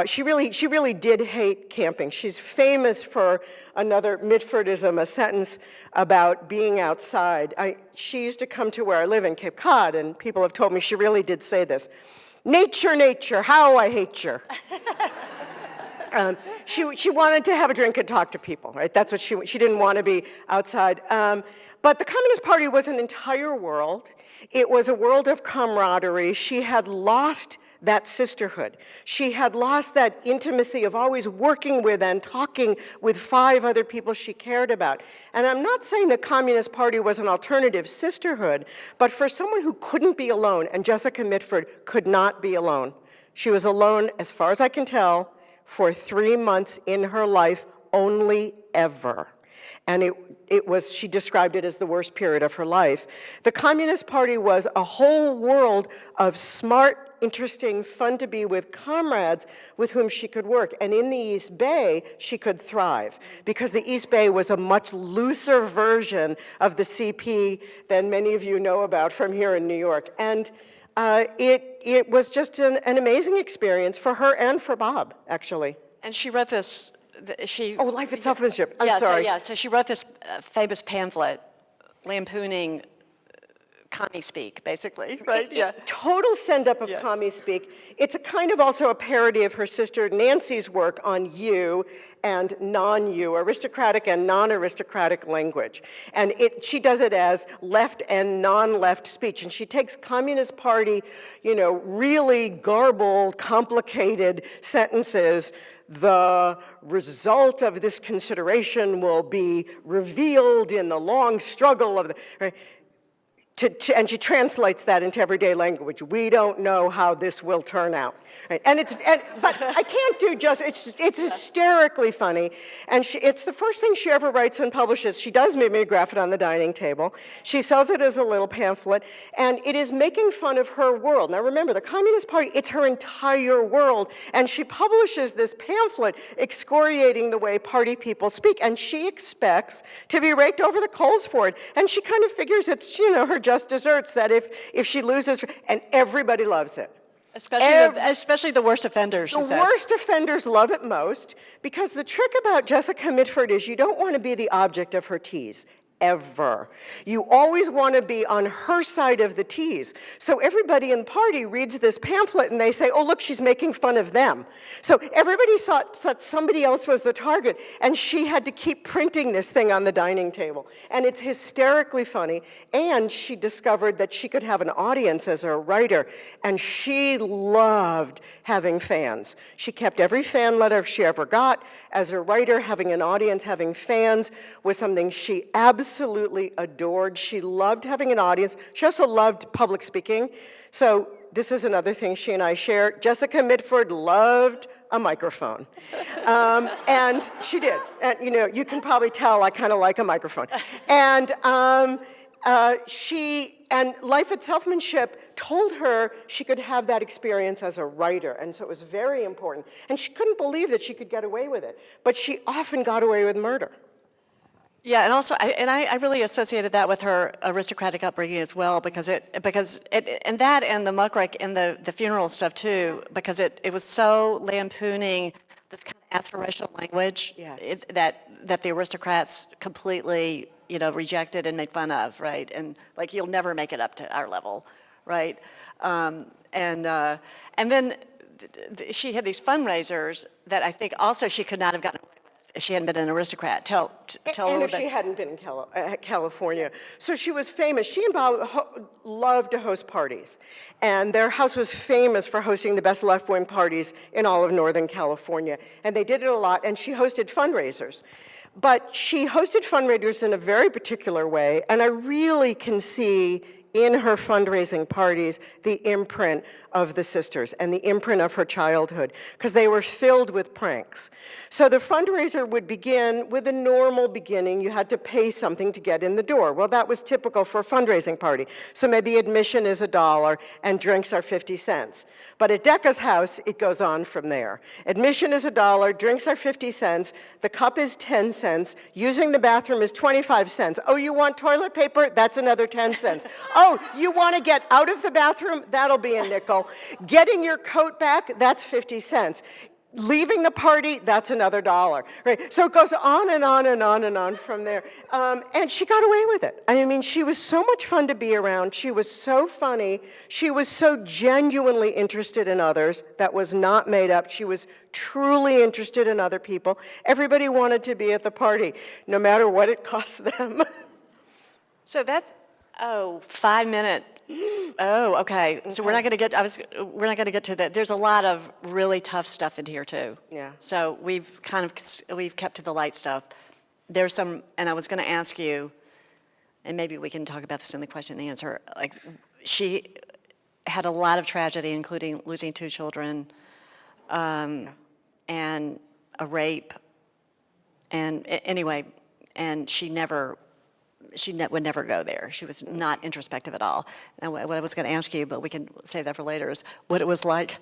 She really did hate camping. She's famous for another Mitfordism, a sentence about being outside. She used to come to where I live in Cape Cod, and people have told me she really did say this. Nature, nature, how I hate you. She wanted to have a drink and talk to people, right? That's what she didn't want to be outside. But the Communist Party was an entire world. It was a world of camaraderie. She had lost that sisterhood. She had lost that intimacy of always working with and talking with 5 other people she cared about. And I'm not saying the Communist Party was an alternative sisterhood, but for someone who couldn't be alone, and Jessica Mitford could not be alone. She was alone, as far as I can tell, for 3 months in her life only ever. And she described it as the worst period of her life. The Communist Party was a whole world of smart, interesting, fun to be with comrades with whom she could work. And in the East Bay, she could thrive because the East Bay was a much looser version of the CP than many of you know about from here in New York. And it was just an amazing experience for her and for Bob, actually. And she wrote this, Life Itself is Ship. I'm sorry. So she wrote this famous pamphlet lampooning commie speak, basically, right? Yeah. Total send-up of commie speak. It's a kind of also a parody of her sister Nancy's work on you and non-you, aristocratic and non-aristocratic language. And she does it as left and non-left speech. And she takes Communist Party, really garbled, complicated sentences. The result of this consideration will be revealed in the long struggle of the, right? And she translates that into everyday language. We don't know how this will turn out. Right? But I can't do it's hysterically funny. And it's the first thing she ever writes and publishes. She does mimeograph it on the dining table. She sells it as a little pamphlet. And it is making fun of her world. Now remember, the Communist Party, it's her entire world. And she publishes this pamphlet excoriating the way party people speak. And she expects to be raked over the coals for it. And she kind of figures it's, her just desserts, that if she loses, and everybody loves it. Especially the worst offenders, she said. The worst offenders love it most, because the trick about Jessica Mitford is you don't want to be the object of her tease. Ever. You always want to be on her side of the tease. So everybody in the party reads this pamphlet and they say, oh, look, she's making fun of them. So everybody thought somebody else was the target, and she had to keep printing this thing on the dining table. And it's hysterically funny. And she discovered that she could have an audience as a writer, and she loved having fans. She kept every fan letter she ever got. As a writer, having an audience, having fans was something she absolutely adored. She loved having an audience. She also loved public speaking. So this is another thing she and I share. Jessica Mitford loved a microphone. And she did. And you can probably tell I kind of like a microphone. And Life Itselfmanship told her she could have that experience as a writer, and so it was very important. And she couldn't believe that she could get away with it, but she often got away with murder. Yeah, and also, I really associated that with her aristocratic upbringing as well, because and that and the muckrake and the funeral stuff too, because it was so lampooning this kind of aspirational language Yes. that the aristocrats completely, rejected and made fun of, right? And like, you'll never make it up to our level, right? And then she had these fundraisers that I think also she could not have gotten away with if she hadn't been an aristocrat. Tell And her if she that. hadn't been in California. So she was famous. She and Bob loved to host parties. And their house was famous for hosting the best left-wing parties in all of Northern California. And they did it a lot, and she hosted fundraisers. But she hosted fundraisers in a very particular way, and I really can see in her fundraising parties the imprint of the sisters and the imprint of her childhood, because they were filled with pranks. So the fundraiser would begin with a normal beginning. You had to pay something to get in the door. Well, that was typical for a fundraising party. So maybe admission is $1 and drinks are 50 cents. But at Decca's house, it goes on from there. Admission is $1, drinks are 50 cents, the cup is 10 cents, using the bathroom is 25 cents. Oh, you want toilet paper? That's another 10 cents. Oh, you want to get out of the bathroom? That'll be a nickel. Getting your coat back? That's 50 cents. Leaving the party, that's another $1, right? So it goes on and on and on and on from there. And she got away with it. I mean, she was so much fun to be around. She was so funny. She was so genuinely interested in others. That was not made up. She was truly interested in other people. Everybody wanted to be at the party, no matter what it cost them. So that's 5 minute. Oh, okay. So we're not going to get. We're not going to get to that. There's a lot of really tough stuff in here too. Yeah. So we've kept to the light stuff. There's some, and I was going to ask you, and maybe we can talk about this in the question and answer. Like, she had a lot of tragedy, including losing 2 children, and a rape, and anyway, and she would never go there. She was not introspective at all. And what I was going to ask you, but we can save that for later, is what it was like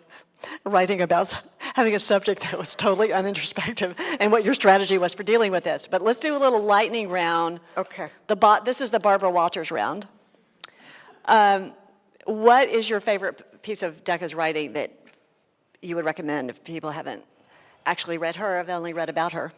writing about having a subject that was totally unintrospective, and what your strategy was for dealing with this. But let's do a little lightning round. Okay. This is the Barbara Walters round. What is your favorite piece of Decca's writing that you would recommend if people haven't actually read her, or have only read about her?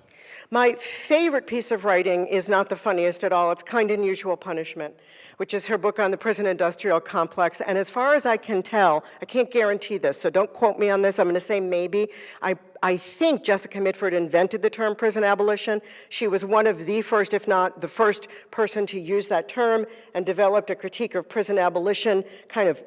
My favorite piece of writing is not the funniest at all. It's Kind Unusual Punishment, which is her book on the prison-industrial complex. And as far as I can tell, I can't guarantee this, so don't quote me on this. I'm going to say maybe. I think Jessica Mitford invented the term prison abolition. She was one of the first, if not the first person to use that term, and developed a critique of prison abolition kind of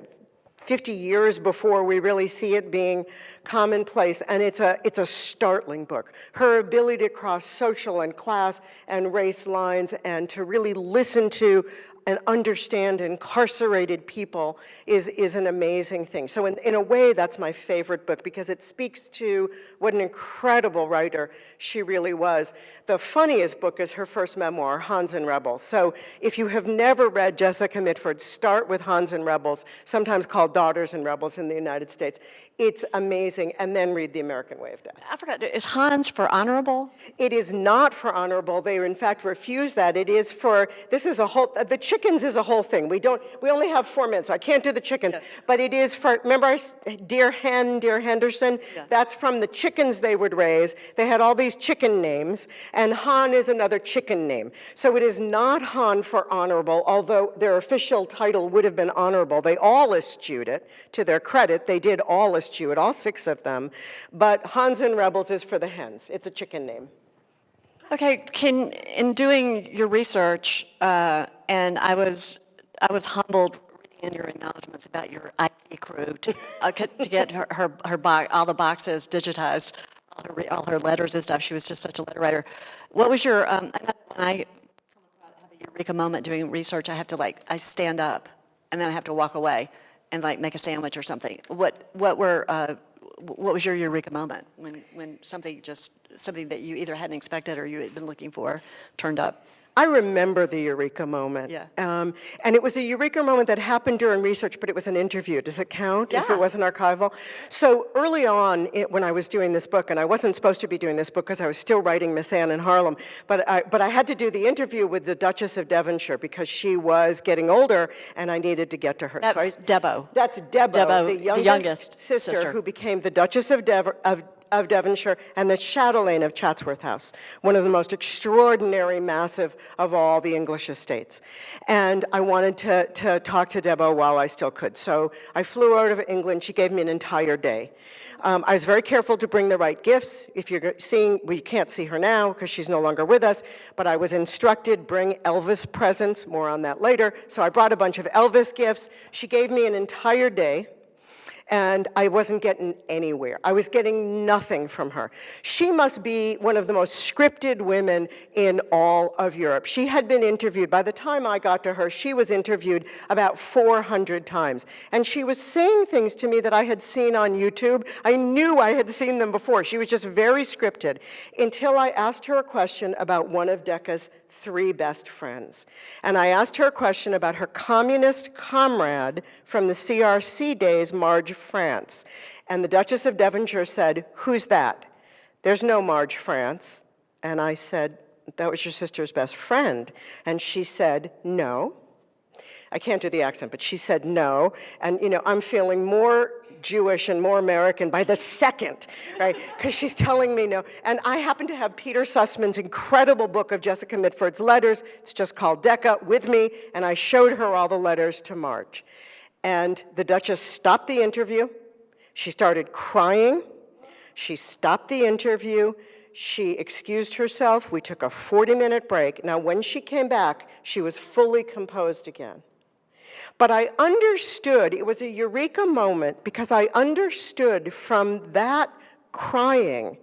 50 years before we really see it being commonplace, and it's a startling book. Her ability to cross social and class and race lines and to really listen to and understand incarcerated people is an amazing thing. So in a way, that's my favorite book, because it speaks to what an incredible writer she really was. The funniest book is her first memoir, Hans and Rebels. So if you have never read Jessica Mitford, start with Hans and Rebels, sometimes called Daughters and Rebels in the United States. It's amazing, and then read The American Way of Death. I forgot, is Hans for honorable? It is not for honorable. They, in fact, refuse that. It is for, this is a whole, the chickens is a whole thing. We only have 4 minutes, so I can't do the chickens. Yeah. But it is for, remember Dear Hen, Dear Henderson? Yeah. That's from the chickens they would raise. They had all these chicken names, and Han is another chicken name. So it is not Han for honorable, although their official title would have been honorable. They all eschewed it. To their credit, they did all eschew it, all 6 of them. But Hans and Rebels is for the hens. It's a chicken name. Okay, in doing your research, and I was humbled reading in your acknowledgments about your IT crew to get all the boxes digitized, all her letters and stuff. She was just such a letter writer. What was your? I know when I have a eureka moment doing research, I have to I stand up, and then I have to walk away and make a sandwich or something. What was your eureka moment when something that you either hadn't expected or you had been looking for turned up? I remember the eureka moment. Yeah. And it was a eureka moment that happened during research, but it was an interview. Does it count if Yeah. it wasn't archival? So early on, when I was doing this book, and I wasn't supposed to be doing this book because I was still writing Miss Anne in Harlem, but I had to do the interview with the Duchess of Devonshire because she was getting older and I needed to get to her. That's Debo. That's Debo, Debo, the the youngest, youngest sister sister. who became the Duchess of Devonshire and the chatelaine of Chatsworth House, one of the most extraordinary, massive of all the English estates. And I wanted to talk to Debo while I still could. So I flew out of England. She gave me an entire day. I was very careful to bring the right gifts. If you're seeing, we can't see her now because she's no longer with us, but I was instructed, bring Elvis presents, more on that later. So I brought a bunch of Elvis gifts. She gave me an entire day. And I wasn't getting anywhere. I was getting nothing from her. She must be one of the most scripted women in all of Europe. She had been interviewed. By the time I got to her, she was interviewed about 400 times. And she was saying things to me that I had seen on YouTube. I knew I had seen them before. She was just very scripted until I asked her a question about one of Decca's 3 best friends. And I asked her a question about her communist comrade from the CRC days, Marge France. And the Duchess of Devonshire said, "Who's that?" "There's no Marge France." And I said, "That was your sister's best friend." And she said, "No." I can't do the accent, but she said no. And, I'm feeling more Jewish and more American by the second, right? Because she's telling me no. And I happen to have Peter Sussman's incredible book of Jessica Mitford's letters. It's just called Decca with me. And I showed her all the letters to Marge. And the Duchess stopped the interview. She started crying. She stopped the interview. She excused herself. We took a 40-minute break. Now, when she came back, she was fully composed again. But I understood, it was a eureka moment, because I understood from that crying,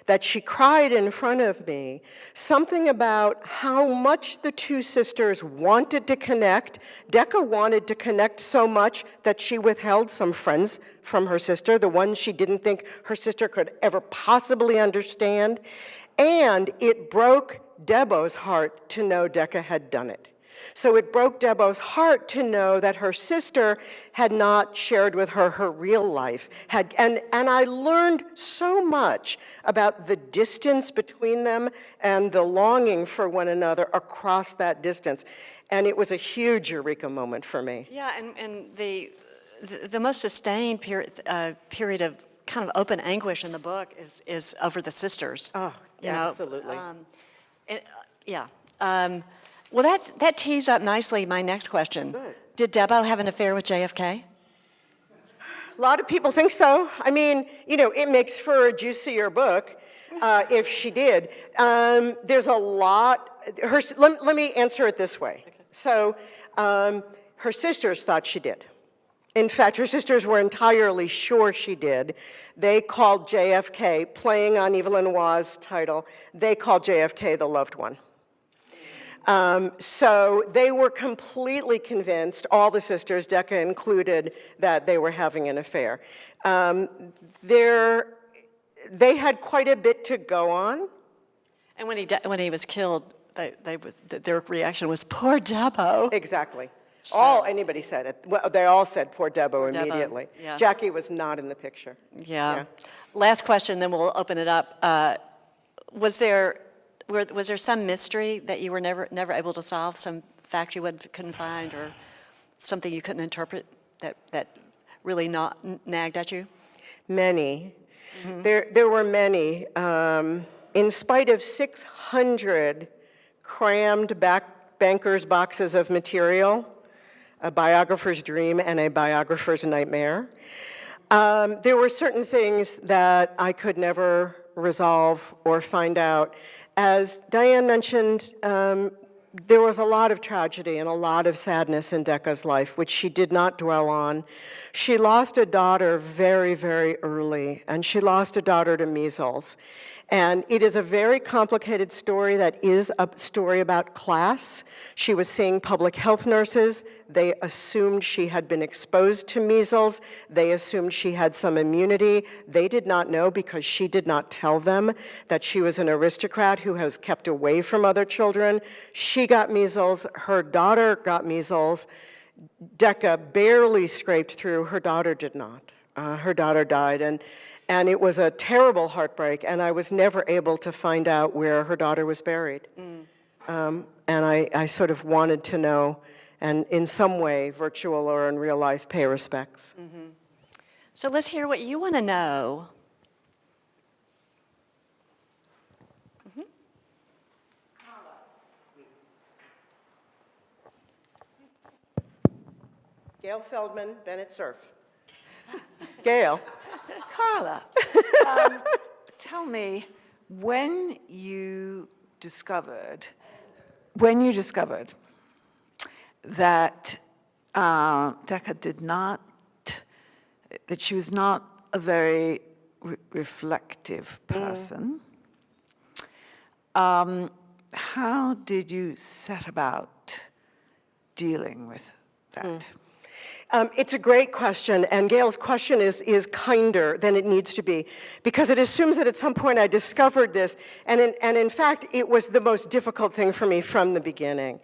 that she cried in front of me, something about how much the 2 sisters wanted to connect. Decca wanted to connect so much that she withheld some friends from her sister, the ones she didn't think her sister could ever possibly understand. And it broke Debo's heart to know Decca had done it. So it broke Debo's heart to know that her sister had not shared with her her real life. And I learned so much about the distance between them and the longing for one another across that distance. And it was a huge eureka moment for me. Yeah, and the most sustained period of kind of open anguish in the book is over the sisters. Oh, absolutely. Yeah. Well, that tees up nicely my next question. Good. Did Debo have an affair with JFK? A lot of people think so. I mean, it makes for a juicier book if she did. There's a lot. Let me answer it this way. Okay. So her sisters thought she did. In fact, her sisters were entirely sure she did. They called JFK, playing on Eva Lenoir's title, they called JFK the loved one. So they were completely convinced, all the sisters, Decca included, that they were having an affair. They had quite a bit to go on. And when he was killed, their reaction was, "Poor Debo." Exactly. So, Anybody said it. Well, they all said poor Debo immediately. Yeah. Jackie was not in the picture. Yeah. Last question, then we'll open it up. Was there some mystery that you were never able to solve, some fact you couldn't find, or something you couldn't interpret that really nagged at you? Many. Mm-hmm. There were many. In spite of 600 crammed banker's boxes of material, a biographer's dream and a biographer's nightmare, there were certain things that I could never resolve or find out. As Diane mentioned, there was a lot of tragedy and a lot of sadness in Decca's life, which she did not dwell on. She lost a daughter very, very early, and she lost a daughter to measles. And it is a very complicated story that is a story about class. She was seeing public health nurses. They assumed she had been exposed to measles. They assumed she had some immunity. They did not know, because she did not tell them, that she was an aristocrat who has kept away from other children. She got measles. Her daughter got measles. Decca barely scraped through. Her daughter did not. Her daughter died. And it was a terrible heartbreak, and I was never able to find out where her daughter was buried. And I sort of wanted to know, and in some way, virtual or in real life, pay respects. So let's hear what you want to know. Gail Feldman, Bennett Cerf. Gail. Carla, tell me, when you discovered that Decca did not, that she was not a very reflective person, how did you set about dealing with that? It's a great question, and Gail's question is kinder than it needs to be, because it assumes that at some point I discovered this, and in fact, it was the most difficult thing for me from the beginning.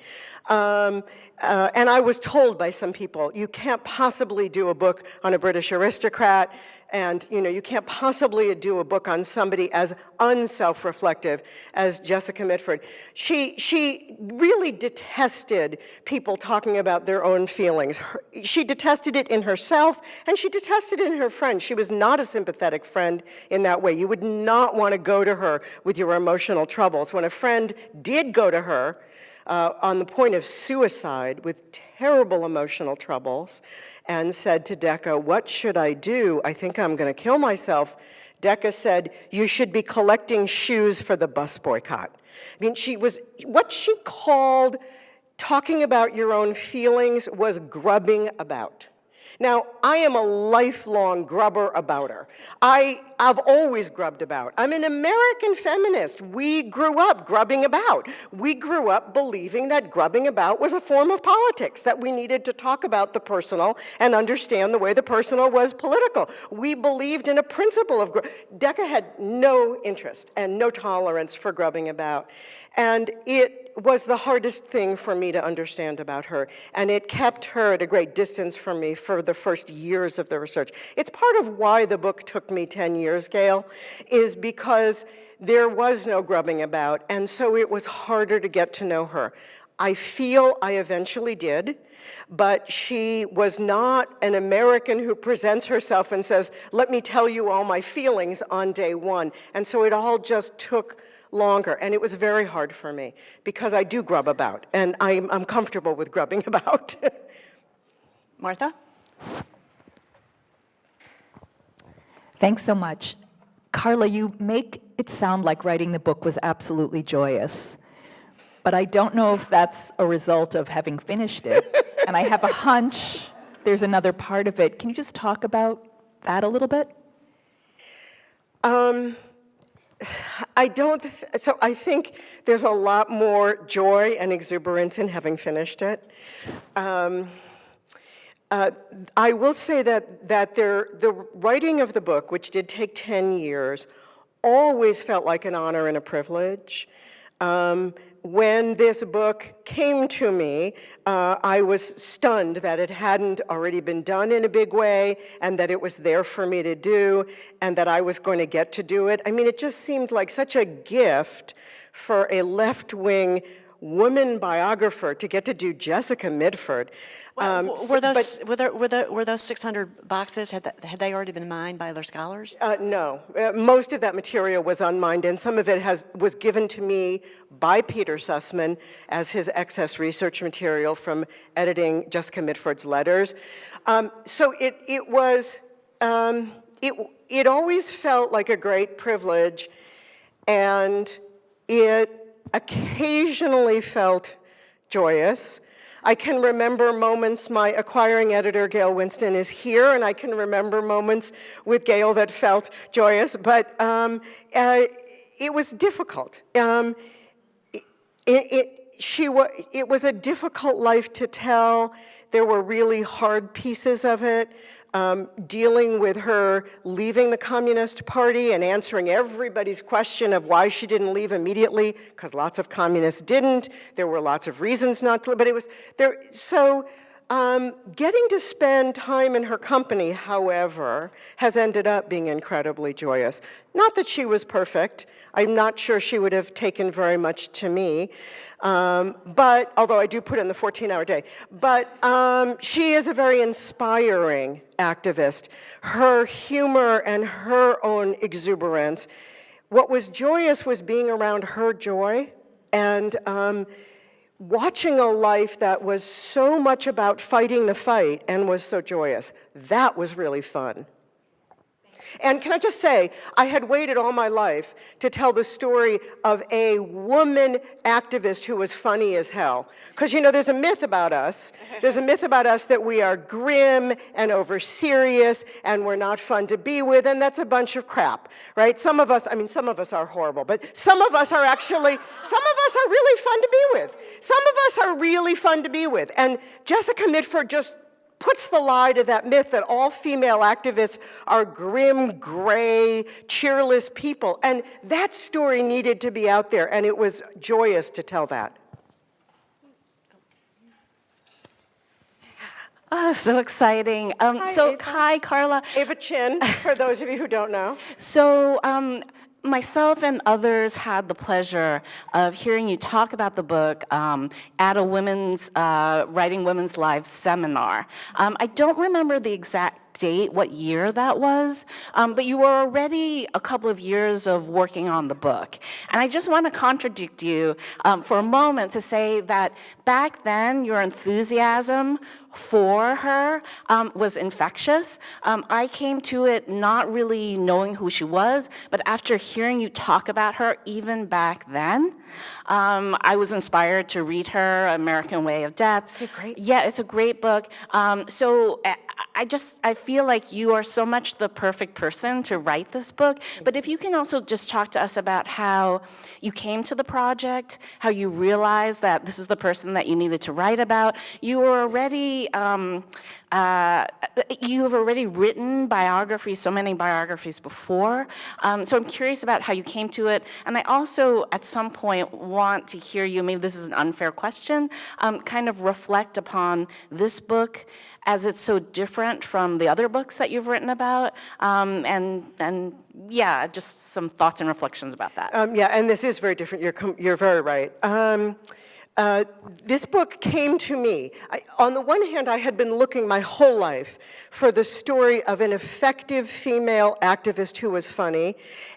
And I was told by some people, you can't possibly do a book on a British aristocrat, and you can't possibly do a book on somebody as unself-reflective as Jessica Mitford. She really detested people talking about their own feelings. She detested it in herself, and she detested it in her friends. She was not a sympathetic friend in that way. You would not want to go to her with your emotional troubles. When a friend did go to her, on the point of suicide with terrible emotional troubles, and said to Decca, "What should I do? I think I'm going to kill myself." Decca said, "You should be collecting shoes for the bus boycott." I mean, what she called talking about your own feelings was grubbing about. Now, I am a lifelong grubber abouter. I've always grubbed about. I'm an American feminist. We grew up grubbing about. We grew up believing that grubbing about was a form of politics, that we needed to talk about the personal and understand the way the personal was political. We believed in a principle of Decca had no interest and no tolerance for grubbing about. And it was the hardest thing for me to understand about her, and it kept her at a great distance from me for the first years of the research. It's part of why the book took me 10 years, Gail, is because there was no grubbing about, and so it was harder to get to know her. I feel I eventually did, but she was not an American who presents herself and says, "Let me tell you all my feelings on day one," and so it all just took longer, and it was very hard for me because I do grub about, and I'm comfortable with grubbing about. Martha? Thanks so much. Carla, you make it sound like writing the book was absolutely joyous, but I don't know if that's a result of having finished it, and I have a hunch there's another part of it. Can you just talk about that a little bit? So I think there's a lot more joy and exuberance in having finished it. I will say that the writing of the book, which did take 10 years, always felt like an honor and a privilege. When this book came to me, I was stunned that it hadn't already been done in a big way, and that it was there for me to do, and that I was going to get to do it. I mean, it just seemed like such a gift for a left-wing woman biographer to get to do Jessica Mitford. Were those 600 boxes, had they already been mined by other scholars? No, most of that material was unmined, and some of it was given to me by Peter Sussman as his excess research material from editing Jessica Mitford's letters. So it always felt like a great privilege, and it occasionally felt joyous. I can remember moments, my acquiring editor, Gail Winston, is here, and I can remember moments with Gail that felt joyous, but it was difficult. It was a difficult life to tell. There were really hard pieces of it, dealing with her leaving the Communist Party and answering everybody's question of why she didn't leave immediately, because lots of communists didn't. There were lots of reasons not to, but it was there. So getting to spend time in her company, however, has ended up being incredibly joyous. Not that she was perfect. I'm not sure she would have taken very much to me, but although I do put in the 14-hour day. But she is a very inspiring activist. Her humor and her own exuberance. What was joyous was being around her joy and watching a life that was so much about fighting the fight and was so joyous. That was really fun. And can I just say, I had waited all my life to tell the story of a woman activist who was funny as hell. Because, you know, there's a myth about us. There's a myth about us that we are grim and over-serious and we're not fun to be with, and that's a bunch of crap, right? Some of us are horrible, but some of us are really fun to be with. Some of us are really fun to be with. And Jessica Mitford just puts the lie to that myth that all female activists are grim, gray, cheerless people. And that story needed to be out there, and it was joyous to tell that. Oh, so exciting. Hi, Carla. Ava Chin, for those of you who don't know. So, myself and others had the pleasure of hearing you talk about the book at a Writing Women's Lives seminar. I don't remember the exact date, what year that was, but you were already a couple of years of working on the book. And I just want to contradict you for a moment to say that back then your enthusiasm for her was infectious. I came to it not really knowing who she was, but after hearing you talk about her even back then, I was inspired to read her American Way of Death. It's great. Yeah, it's a great book. So I feel like you are so much the perfect person to write this book. But if you can also just talk to us about how you came to the project, how you realized that this is the person that you needed to write about. You were already you have already written biographies, so many biographies before. So I'm curious about how you came to it. And I also, at some point, want to hear you, maybe this is an unfair question, kind of reflect upon this book as it's so different from the other books that you've written about. And yeah, just some thoughts and reflections about that. Yeah, and this is very different. You're very right. This book came to me. On the one hand, I had been looking my whole life for the story of an effective female activist who was funny,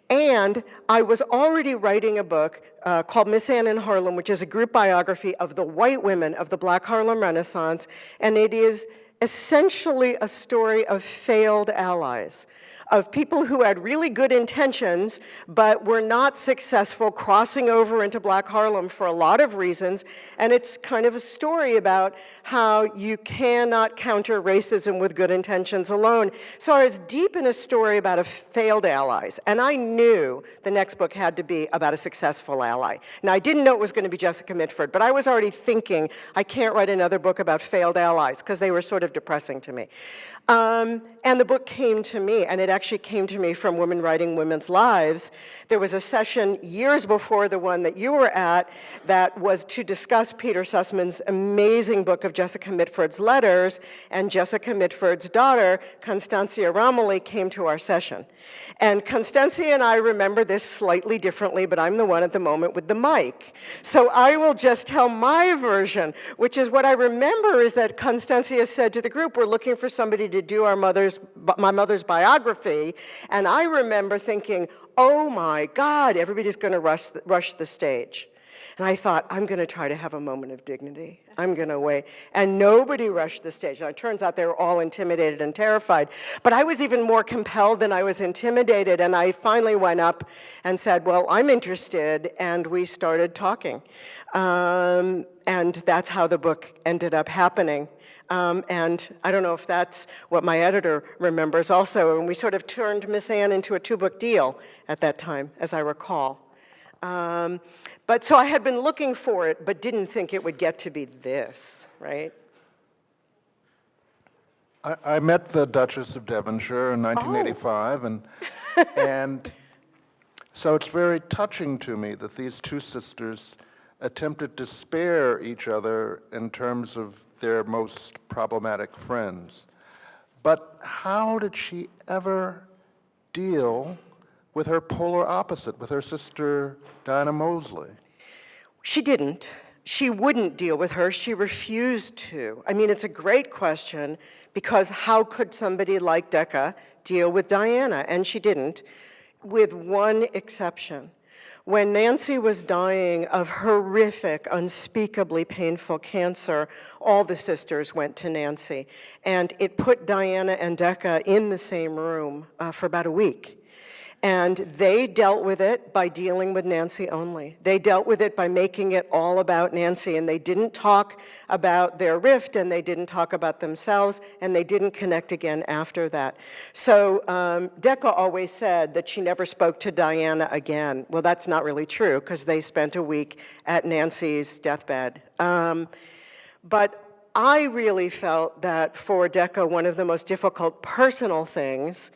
and I was already writing a book called Miss Ann in Harlem, which is a group biography of the white women of the Black Harlem Renaissance, and it is essentially a story of failed allies, of people who had really good intentions but were not successful crossing over into Black Harlem for a lot of reasons. And it's kind of a story about how you cannot counter racism with good intentions alone. So I was deep in a story about a failed allies, and I knew the next book had to be about a successful ally. Now, I didn't know it was going to be Jessica Mitford, but I was already thinking, I can't write another book about failed allies, because they were sort of depressing to me. And the book came to me, and it actually came to me from Women Writing Women's Lives. There was a session years before the one that you were at that was to discuss Peter Sussman's amazing book of Jessica Mitford's letters, and Jessica Mitford's daughter, Constancia Romilly, came to our session. And Constancia and I remember this slightly differently, but I'm the one at the moment with the mic. So I will just tell my version, which is what I remember is that Constancia said to the group, we're looking for somebody to do my mother's biography, and I remember thinking, oh my God, everybody's going to rush the stage. And I thought, I'm going to try to have a moment of dignity. I'm going to wait. And nobody rushed the stage. Now, it turns out they were all intimidated and terrified. But I was even more compelled than I was intimidated, and I finally went up and said, well, I'm interested, and we started talking. And that's how the book ended up happening. And I don't know if that's what my editor remembers also, and we sort of turned Miss Ann into a two-book deal at that time, as I recall. But so I had been looking for it, but didn't think it would get to be this, right? I met the Duchess of Devonshire in 1985, and so it's very touching to me that these two sisters attempted to spare each other in terms of their most problematic friends. But how did she ever deal with her polar opposite, with her sister Diana Mosley? She didn't. She wouldn't deal with her. She refused to. I mean, it's a great question, because how could somebody like Decca deal with Diana? And she didn't, with one exception. When Nancy was dying of horrific, unspeakably painful cancer, all the sisters went to Nancy. And it put Diana and Decca in the same room for about a week. And they dealt with it by dealing with Nancy only. They dealt with it by making it all about Nancy, and they didn't talk about their rift, and they didn't talk about themselves, and they didn't connect again after that. So Decca always said that she never spoke to Diana again. Well, that's not really true, because they spent a week at Nancy's deathbed. But I really felt that for Decca, one of the most difficult personal things,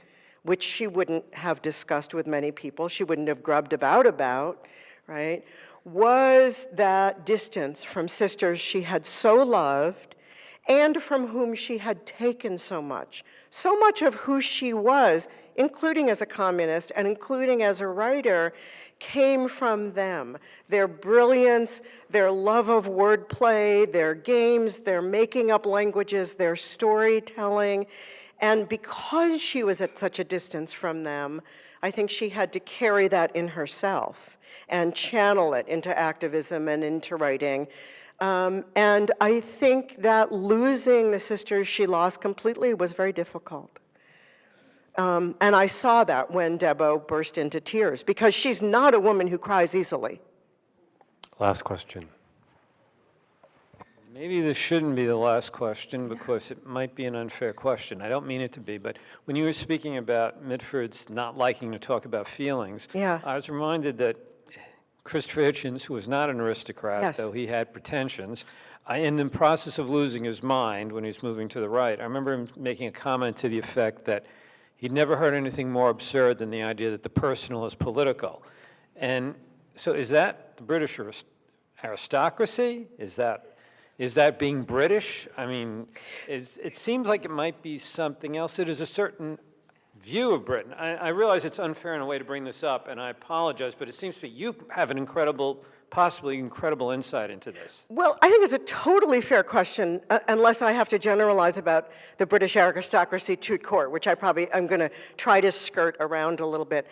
which she wouldn't have discussed with many people, she wouldn't have grubbed about, right, was that distance from sisters she had so loved and from whom she had taken so much. So much of who she was, including as a communist and including as a writer, came from them. Their brilliance, their love of wordplay, their games, their making up languages, their storytelling. And because she was at such a distance from them, I think she had to carry that in herself and channel it into activism and into writing. And I think that losing the sisters she lost completely was very difficult. And I saw that when Debo burst into tears, because she's not a woman who cries easily. Last question. Maybe this shouldn't be the last question, because it might be an unfair question. I don't mean it to be, but when you were speaking about Mitford's not liking to talk about feelings, Yeah. I was reminded that Christopher Hitchens, who was not an aristocrat, Yes. though he had pretensions, in the process of losing his mind when he was moving to the right, I remember him making a comment to the effect that he'd never heard anything more absurd than the idea that the personal is political. And so is that the British aristocracy? Is that being British? I mean, it seems like it might be something else. It is a certain view of Britain. I realize it's unfair in a way to bring this up, and I apologize, but it seems to me you have an possibly incredible insight into this. Well, I think it's a totally fair question, unless I have to generalize about the British aristocracy tout court, which I'm going to try to skirt around a little bit.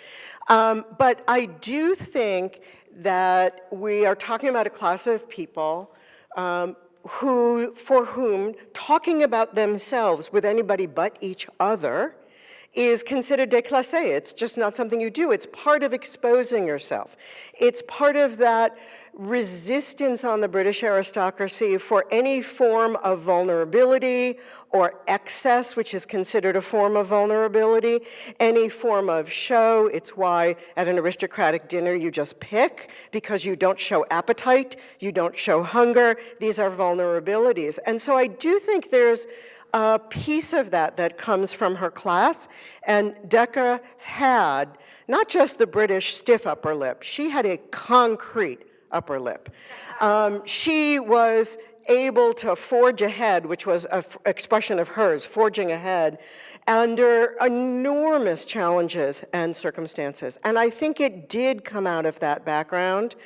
But I do think that we are talking about a class of people for whom talking about themselves with anybody but each other is considered déclassé. It's just not something you do. It's part of exposing yourself. It's part of that resistance on the British aristocracy for any form of vulnerability or excess, which is considered a form of vulnerability, any form of show. It's why at an aristocratic dinner you just pick, because you don't show appetite, you don't show hunger. These are vulnerabilities. And so I do think there's a piece of that comes from her class, and Decca had not just the British stiff upper lip, she had a concrete upper lip. She was able to forge ahead, which was an expression of hers, forging ahead, under enormous challenges and circumstances. And I think it did come out of that background.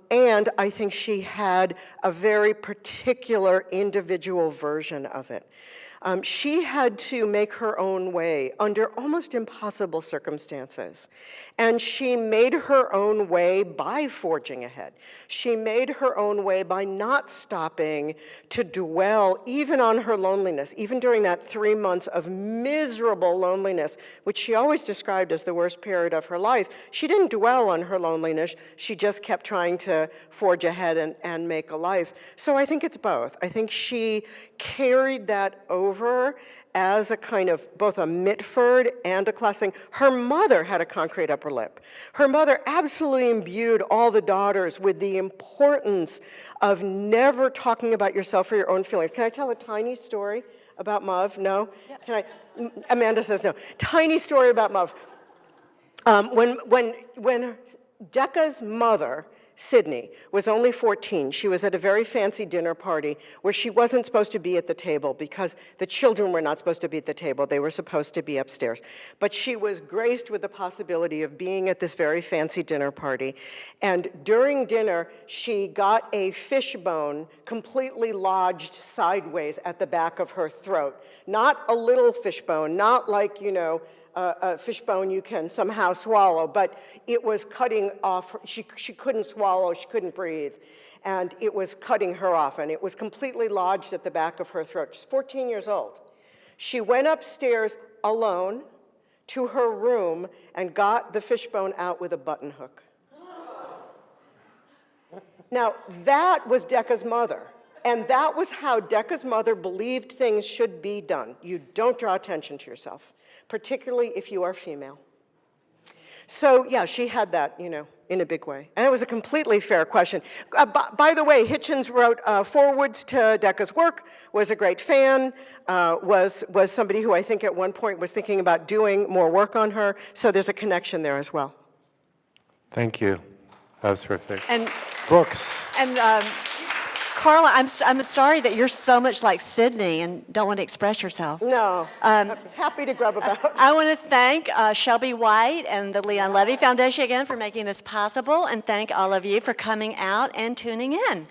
And I think she had a very particular individual version of it. She had to make her own way under almost impossible circumstances. And she made her own way by forging ahead. She made her own way by not stopping to dwell even on her loneliness, even during that 3 months of miserable loneliness, which she always described as the worst period of her life. She didn't dwell on her loneliness. She just kept trying to forge ahead and make a life. So I think it's both. I think she carried that over over as a kind of both a Mitford and a class thing. Her mother had a concrete upper lip. Her mother absolutely imbued all the daughters with the importance of never talking about yourself or your own feelings. Can I tell a tiny story about Mav? No? Yeah. Can I? Amanda says no. Tiny story about Mav. When Decca's mother, Sydney, was only 14, she was at a very fancy dinner party where she wasn't supposed to be at the table because the children were not supposed to be at the table. They were supposed to be upstairs. But she was graced with the possibility of being at this very fancy dinner party. And during dinner, she got a fish bone completely lodged sideways at the back of her throat. Not a little fish bone, not like, a fish bone you can somehow swallow, but it was cutting off, she couldn't swallow, she couldn't breathe, and it was cutting her off, and it was completely lodged at the back of her throat. She's 14 years old. She went upstairs alone to her room and got the fish bone out with a button hook. Now, that was Decca's mother. And that was how Decca's mother believed things should be done. You don't draw attention to yourself, particularly if you are female. So yeah, she had that, in a big way. And it was a completely fair question. By the way, Hitchens wrote forwards to Decca's work, was a great fan, was somebody who I think at one point was thinking about doing more work on her. So there's a connection there as well. Thank you. That was terrific. And Books. And Carla, I'm sorry that you're so much like Sydney and don't want to express yourself. No, I'm happy to grub about. I want to thank Shelby White and the Leon Levy Foundation again for making this possible, and thank all of you for coming out and tuning in.